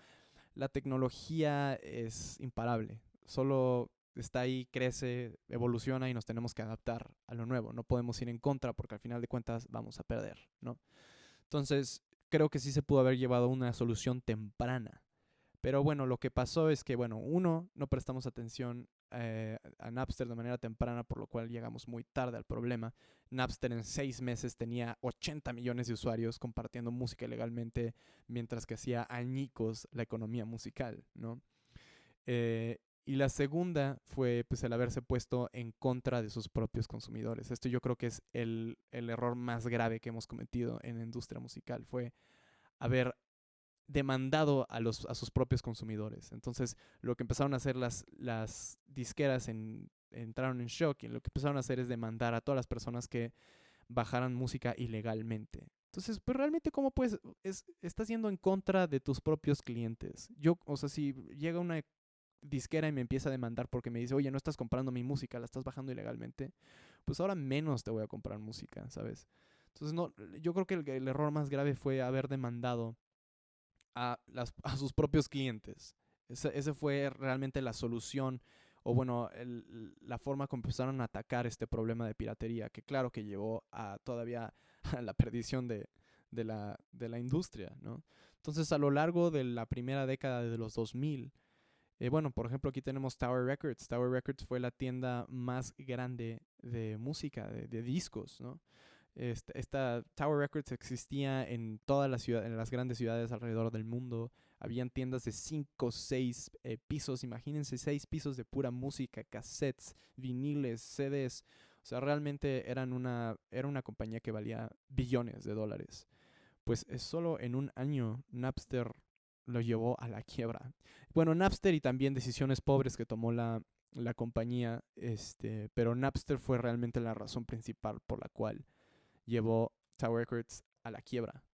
la tecnología es imparable, solo está ahí, crece, evoluciona y nos tenemos que adaptar a lo nuevo. No podemos ir en contra porque al final de cuentas vamos a perder, ¿no? Entonces, creo que sí se pudo haber llevado una solución temprana. Pero bueno, lo que pasó es que, bueno, uno, no prestamos atención a Napster de manera temprana, por lo cual llegamos muy tarde al problema. Napster en 6 meses tenía 80 millones de usuarios compartiendo música ilegalmente, mientras que hacía añicos la economía musical, ¿no? Y la segunda fue pues el haberse puesto en contra de sus propios consumidores. Esto yo creo que es el error más grave que hemos cometido en la industria musical. Fue haber demandado a sus propios consumidores. Entonces, lo que empezaron a hacer las disqueras entraron en shock y lo que empezaron a hacer es demandar a todas las personas que bajaran música ilegalmente. Entonces, pues realmente, ¿cómo puedes? Estás yendo en contra de tus propios clientes. O sea, si llega una disquera y me empieza a demandar porque me dice, oye, no estás comprando mi música, la estás bajando ilegalmente, pues ahora menos te voy a comprar música, ¿sabes? Entonces, no, yo creo que el error más grave fue haber demandado a sus propios clientes. Ese fue realmente la solución, o bueno, la forma como empezaron a atacar este problema de piratería, que claro que llevó a todavía a la perdición de la industria, ¿no? Entonces, a lo largo de la primera década de los 2000, bueno, por ejemplo, aquí tenemos Tower Records. Tower Records fue la tienda más grande de música, de discos, ¿no? Esta Tower Records existía en todas las ciudades, en las grandes ciudades alrededor del mundo. Habían tiendas de 5 o 6 pisos. Imagínense 6 pisos de pura música, cassettes, viniles, CDs. O sea, realmente era una compañía que valía billones de dólares. Pues solo en un año Napster lo llevó a la quiebra. Bueno, Napster y también decisiones pobres que tomó la compañía, pero Napster fue realmente la razón principal por la cual llevó Tower Records a la quiebra,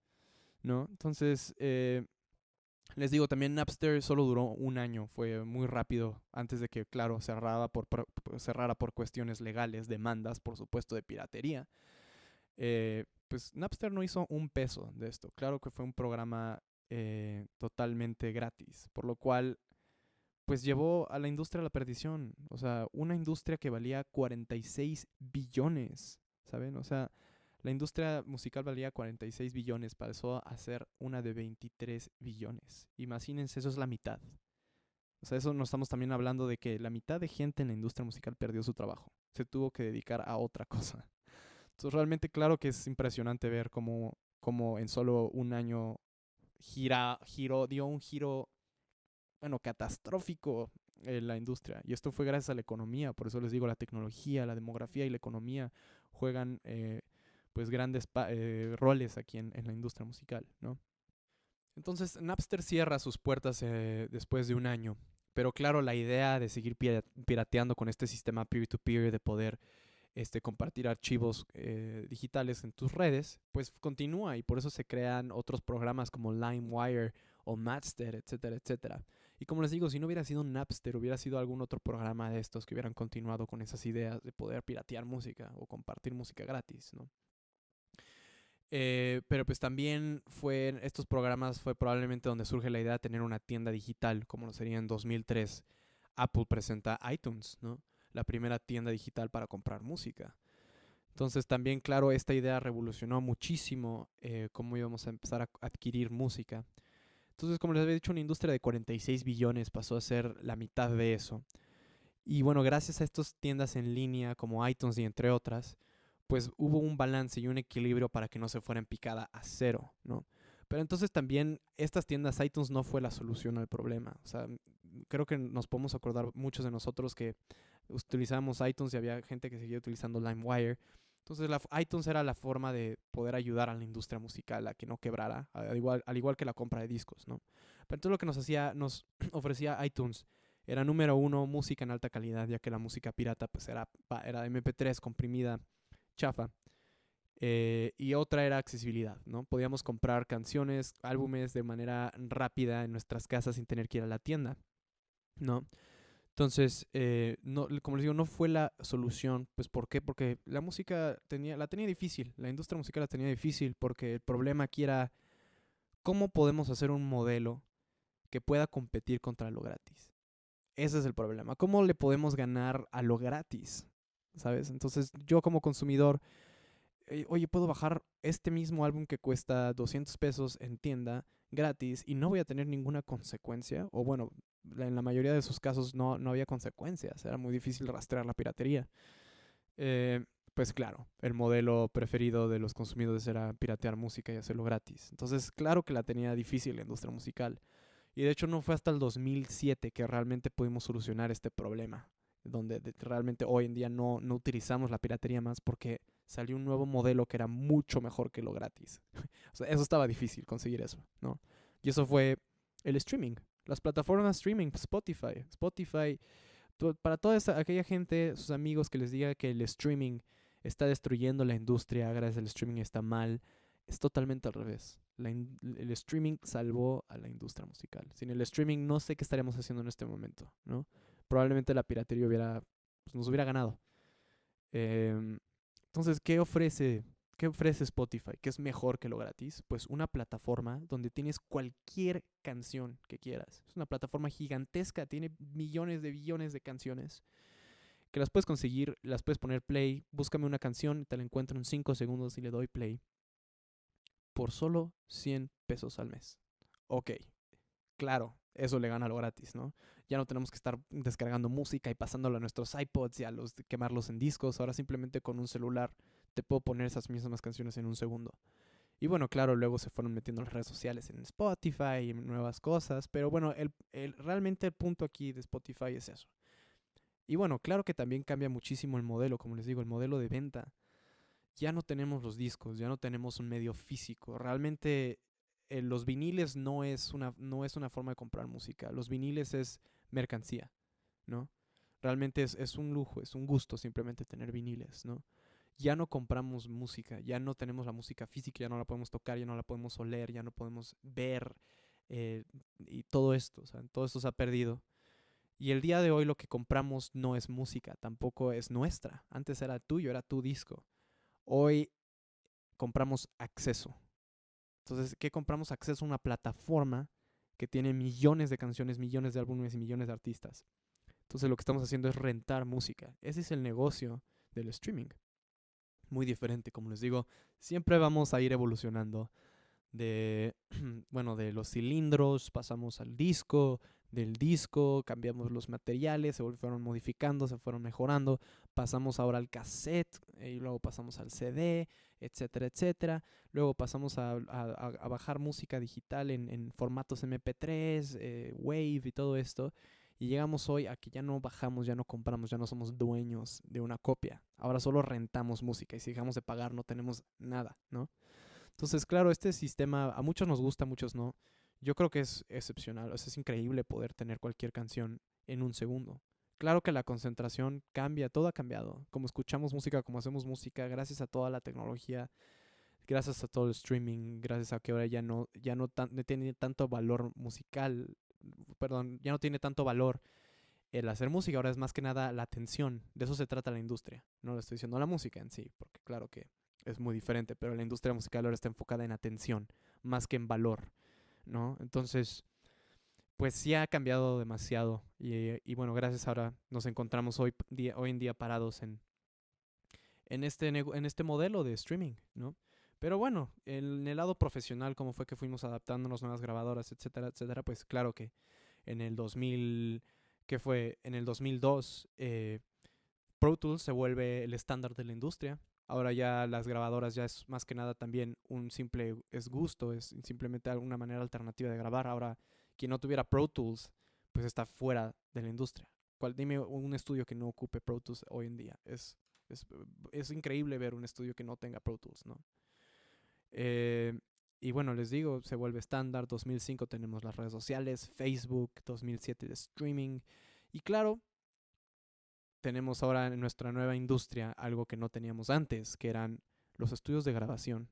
¿no? Entonces, les digo, también Napster solo duró un año, fue muy rápido antes de que, claro, cerrara por cuestiones legales, demandas, por supuesto, de piratería. Pues Napster no hizo un peso de esto. Claro que fue un programa totalmente gratis, por lo cual pues llevó a la industria a la perdición. O sea, una industria que valía 46 billones, ¿saben? O sea, la industria musical valía 46 billones, pasó a ser una de 23 billones. Imagínense, eso es la mitad. O sea, eso nos estamos también hablando de que la mitad de gente en la industria musical perdió su trabajo. Se tuvo que dedicar a otra cosa. Entonces, realmente, claro que es impresionante ver cómo en solo un año dio un giro, bueno, catastrófico en la industria. Y esto fue gracias a la economía. Por eso les digo, la tecnología, la demografía y la economía juegan pues grandes roles aquí en la industria musical, ¿no? Entonces Napster cierra sus puertas después de un año, pero claro, la idea de seguir pirateando con este sistema peer-to-peer, de poder compartir archivos digitales en tus redes, pues continúa, y por eso se crean otros programas como LimeWire o Napster, etcétera, etcétera. Y como les digo, si no hubiera sido Napster, hubiera sido algún otro programa de estos que hubieran continuado con esas ideas de poder piratear música o compartir música gratis, ¿no? Pero pues también estos programas fue probablemente donde surge la idea de tener una tienda digital, como lo sería en 2003. Apple presenta iTunes, ¿no? La primera tienda digital para comprar música. Entonces también, claro, esta idea revolucionó muchísimo cómo íbamos a empezar a adquirir música. Entonces, como les había dicho, una industria de 46 billones pasó a ser la mitad de eso. Y bueno, gracias a estas tiendas en línea como iTunes y entre otras, pues hubo un balance y un equilibrio para que no se fuera en picada a cero, ¿no? Pero entonces también estas tiendas iTunes no fue la solución al problema. O sea, creo que nos podemos acordar muchos de nosotros que utilizábamos iTunes y había gente que seguía utilizando LimeWire. Entonces iTunes era la forma de poder ayudar a la industria musical a que no quebrara, al igual que la compra de discos, ¿no? Pero entonces lo que nos ofrecía iTunes era número uno, música en alta calidad, ya que la música pirata pues era MP3 comprimida, chafa. Y otra era accesibilidad, ¿no? Podíamos comprar canciones, álbumes de manera rápida en nuestras casas sin tener que ir a la tienda, ¿no? Entonces, no, como les digo, no fue la solución. Pues, ¿por qué? Porque la música la tenía difícil, la industria musical la tenía difícil, porque el problema aquí era cómo podemos hacer un modelo que pueda competir contra lo gratis. Ese es el problema. ¿Cómo le podemos ganar a lo gratis? ¿Sabes? Entonces, yo como consumidor, oye, puedo bajar este mismo álbum que cuesta 200 pesos en tienda gratis y no voy a tener ninguna consecuencia. O bueno, en la mayoría de sus casos no había consecuencias. Era muy difícil rastrear la piratería. Eh, pues claro, el modelo preferido de los consumidores era piratear música y hacerlo gratis. Entonces, claro que la tenía difícil la industria musical. Y de hecho no fue hasta el 2007 que realmente pudimos solucionar este problema, donde realmente hoy en día no utilizamos la piratería más porque salió un nuevo modelo que era mucho mejor que lo gratis. O sea, eso estaba difícil conseguir eso, ¿no? Y eso fue el streaming, las plataformas streaming, Spotify, para toda aquella gente, sus amigos que les diga que el streaming está destruyendo la industria, gracias al streaming está mal, es totalmente al revés. El streaming salvó a la industria musical. Sin el streaming no sé qué estaríamos haciendo en este momento, ¿no? Probablemente la piratería pues, nos hubiera ganado. Entonces, ¿qué ofrece Spotify? ¿Qué es mejor que lo gratis? Pues una plataforma donde tienes cualquier canción que quieras. Es una plataforma gigantesca, tiene millones de billones de canciones que las puedes conseguir, las puedes poner play, búscame una canción, te la encuentro en 5 segundos y le doy play por solo 100 pesos al mes. Ok, claro, eso le gana a lo gratis, ¿no? Ya no tenemos que estar descargando música y pasándolo a nuestros iPods y quemarlos en discos. Ahora simplemente con un celular te puedo poner esas mismas canciones en un segundo. Y bueno, claro, luego se fueron metiendo en las redes sociales, en Spotify y nuevas cosas. Pero bueno, realmente el punto aquí de Spotify es eso. Y bueno, claro que también cambia muchísimo el modelo, como les digo, el modelo de venta. Ya no tenemos los discos, ya no tenemos un medio físico. Realmente los viniles no es una forma de comprar música. Los viniles es mercancía, ¿no? Realmente es un lujo, es un gusto simplemente tener viniles, ¿no? Ya no compramos música, ya no tenemos la música física, ya no la podemos tocar, ya no la podemos oler, ya no podemos ver, y todo esto, o sea, todo esto se ha perdido. Y el día de hoy lo que compramos no es música, tampoco es nuestra. Antes era tuyo, era tu disco. Hoy compramos acceso. Entonces, ¿qué compramos? Acceso a una plataforma que tiene millones de canciones, millones de álbumes y millones de artistas. Entonces, lo que estamos haciendo es rentar música. Ese es el negocio del streaming. Muy diferente, como les digo, siempre vamos a ir evolucionando de, bueno, de los cilindros, pasamos al disco, del disco, cambiamos los materiales, se fueron modificando, se fueron mejorando, pasamos ahora al cassette, y luego pasamos al CD, etcétera, etcétera. Luego pasamos a bajar música digital en formatos MP3, Wave y todo esto. Y llegamos hoy a que ya no bajamos, ya no compramos, ya no somos dueños de una copia. Ahora solo rentamos música y si dejamos de pagar no tenemos nada, ¿no? Entonces, claro, este sistema a muchos nos gusta, a muchos no. Yo creo que es excepcional, o sea, es increíble poder tener cualquier canción en un segundo. Claro que la concentración cambia, todo ha cambiado. Como escuchamos música, como hacemos música, gracias a toda la tecnología, gracias a todo el streaming, gracias a que ahora no tiene tanto valor musical, perdón, ya no tiene tanto valor el hacer música, ahora es más que nada la atención. De eso se trata la industria. No le estoy diciendo la música en sí, porque claro que es muy diferente, pero la industria musical ahora está enfocada en atención, más que en valor, ¿no? Entonces, pues sí ha cambiado demasiado y bueno, gracias ahora nos encontramos hoy en día parados en este modelo de streaming, ¿no? Pero bueno, en el lado profesional, cómo fue que fuimos adaptándonos nuevas grabadoras, etcétera, etcétera, pues claro que en el 2000, que fue en el 2002, Pro Tools se vuelve el estándar de la industria. Ahora ya las grabadoras ya es más que nada también un simple es gusto, es simplemente una manera alternativa de grabar. Ahora, quien no tuviera Pro Tools, pues está fuera de la industria. Dime un estudio que no ocupe Pro Tools hoy en día. Es, es increíble ver un estudio que no tenga Pro Tools, ¿no? Eh, y bueno, les digo, se vuelve estándar. 2005 tenemos las redes sociales, Facebook, 2007 el streaming. Y claro, tenemos ahora en nuestra nueva industria algo que no teníamos antes, que eran los estudios de grabación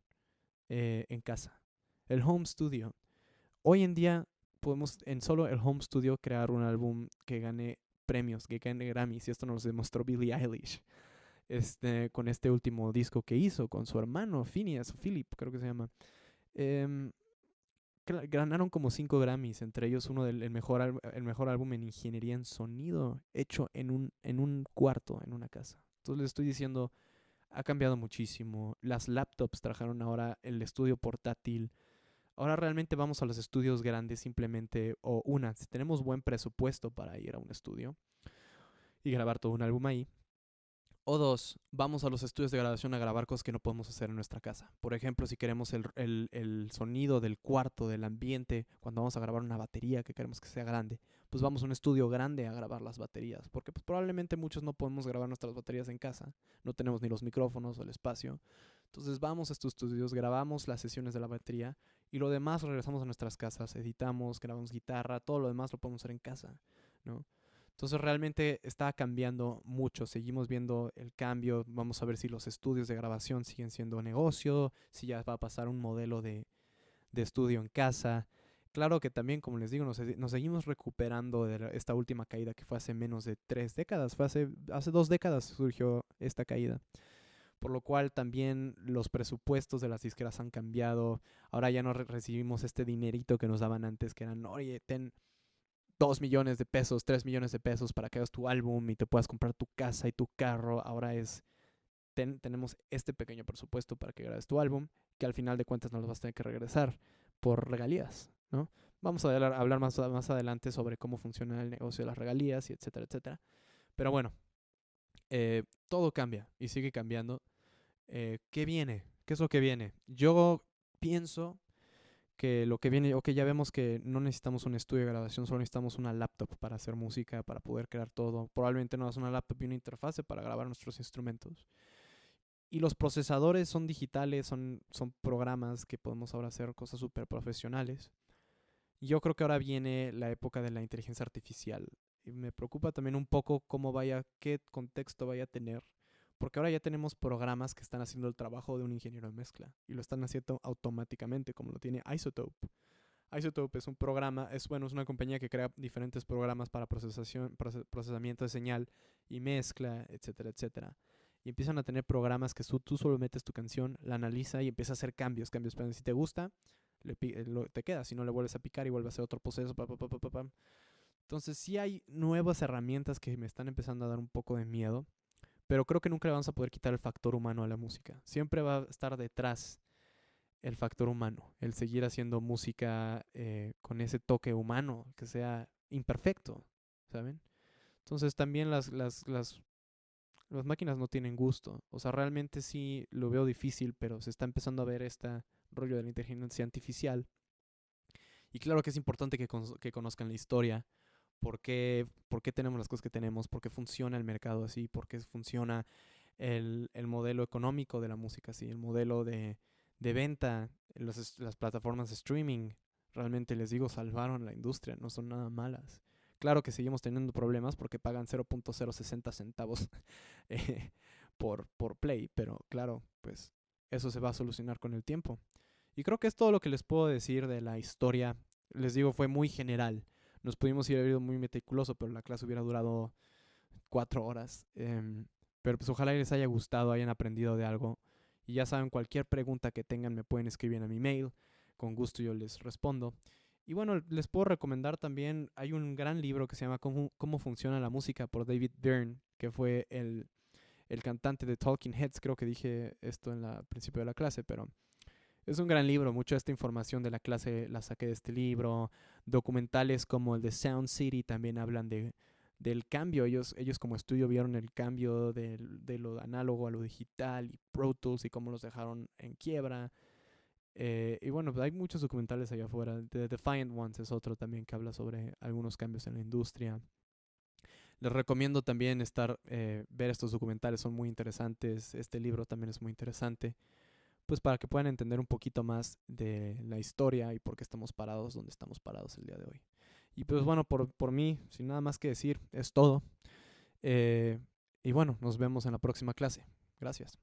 en casa. El home studio. Hoy en día podemos en solo el home studio crear un álbum que gane premios, que gane Grammys. Y esto nos demostró Billie Eilish con este último disco que hizo con su hermano Phineas, Philip creo que se llama. Em, Ganaron como 5 Grammys, entre ellos uno del el mejor álbum en ingeniería en sonido hecho en un cuarto, en una casa. Entonces les estoy diciendo, ha cambiado muchísimo. Las laptops trajeron ahora el estudio portátil. Ahora realmente vamos a los estudios grandes simplemente, si tenemos buen presupuesto para ir a un estudio y grabar todo un álbum ahí, o dos, vamos a los estudios de grabación a grabar cosas que no podemos hacer en nuestra casa. Por ejemplo, si queremos el sonido del cuarto, del ambiente, cuando vamos a grabar una batería que queremos que sea grande, pues vamos a un estudio grande a grabar las baterías. Porque pues, probablemente muchos no podemos grabar nuestras baterías en casa. No tenemos ni los micrófonos o el espacio. Entonces vamos a estos estudios, grabamos las sesiones de la batería y lo demás regresamos a nuestras casas, editamos, grabamos guitarra, todo lo demás lo podemos hacer en casa, ¿no? Entonces realmente está cambiando mucho, seguimos viendo el cambio, vamos a ver si los estudios de grabación siguen siendo negocio, si ya va a pasar un modelo de estudio en casa. Claro que también, como les digo, nos seguimos recuperando de esta última caída que fue hace menos de 3 décadas, hace 2 décadas surgió esta caída. Por lo cual también los presupuestos de las disqueras han cambiado. Ahora ya no recibimos este dinerito que nos daban antes, que eran, oye, ten 2 millones de pesos, 3 millones de pesos para que hagas tu álbum y te puedas comprar tu casa y tu carro. Ahora tenemos este pequeño presupuesto para que grabes tu álbum, que al final de cuentas nos lo vas a tener que regresar por regalías, ¿no? Vamos a hablar más adelante sobre cómo funciona el negocio de las regalías y etcétera, etcétera. Pero bueno, todo cambia y sigue cambiando. ¿Qué viene? ¿Qué es lo que viene? Yo pienso que lo que viene, ok, ya vemos que no necesitamos un estudio de grabación, solo necesitamos una laptop para hacer música, para poder crear todo. Probablemente no es una laptop y una interfase para grabar nuestros instrumentos. Y los procesadores son digitales, son programas que podemos ahora hacer cosas súper profesionales. Yo creo que ahora viene la época de la inteligencia artificial. Y me preocupa también un poco qué contexto vaya a tener. Porque ahora ya tenemos programas que están haciendo el trabajo de un ingeniero de mezcla. Y lo están haciendo automáticamente, como lo tiene Isotope. Isotope es un programa, es una compañía que crea diferentes programas para procesamiento de señal y mezcla, etcétera, etcétera. Y empiezan a tener programas que tú solo metes tu canción, la analiza y empieza a hacer cambios. Pero si te gusta, te queda. Si no, le vuelves a picar y vuelve a hacer otro proceso. Entonces sí hay nuevas herramientas que me están empezando a dar un poco de miedo. Pero creo que nunca le vamos a poder quitar el factor humano a la música. Siempre va a estar detrás el factor humano, el seguir haciendo música con ese toque humano, que sea imperfecto, ¿saben? Entonces también las máquinas no tienen gusto. O sea, realmente sí lo veo difícil, pero se está empezando a ver este rollo de la inteligencia artificial. Y claro que es importante que conozcan la historia, por qué tenemos las cosas que tenemos, por qué funciona el mercado así, por qué funciona el modelo económico de la música así, el modelo de venta, las plataformas de streaming. Realmente les digo, salvaron la industria, no son nada malas. Claro que seguimos teniendo problemas porque pagan 0.060 centavos eh, por play, pero claro, pues eso se va a solucionar con el tiempo. Y creo que es todo lo que les puedo decir de la historia. Les digo, fue muy general. Nos pudimos ir a ir muy meticuloso, pero la clase hubiera durado 4 horas. Pero pues ojalá les haya gustado, hayan aprendido de algo. Y ya saben, cualquier pregunta que tengan me pueden escribir a mi mail. Con gusto yo les respondo. Y bueno, les puedo recomendar también, hay un gran libro que se llama Cómo funciona la música por David Byrne, que fue el cantante de Talking Heads. Creo que dije esto en el principio de la clase, pero es un gran libro. Mucha de esta información de la clase la saqué de este libro. Documentales como el de Sound City también hablan del cambio. Ellos como estudio vieron el cambio de lo análogo a lo digital y Pro Tools y cómo los dejaron en quiebra. Y bueno, pues hay muchos documentales allá afuera. The Defiant Ones es otro también que habla sobre algunos cambios en la industria. Les recomiendo también ver estos documentales, son muy interesantes. Este libro también es muy interesante, pues para que puedan entender un poquito más de la historia y por qué estamos parados donde estamos parados el día de hoy. Y pues bueno, por mí, sin nada más que decir, es todo. Eh, y bueno, nos vemos en la próxima clase. Gracias.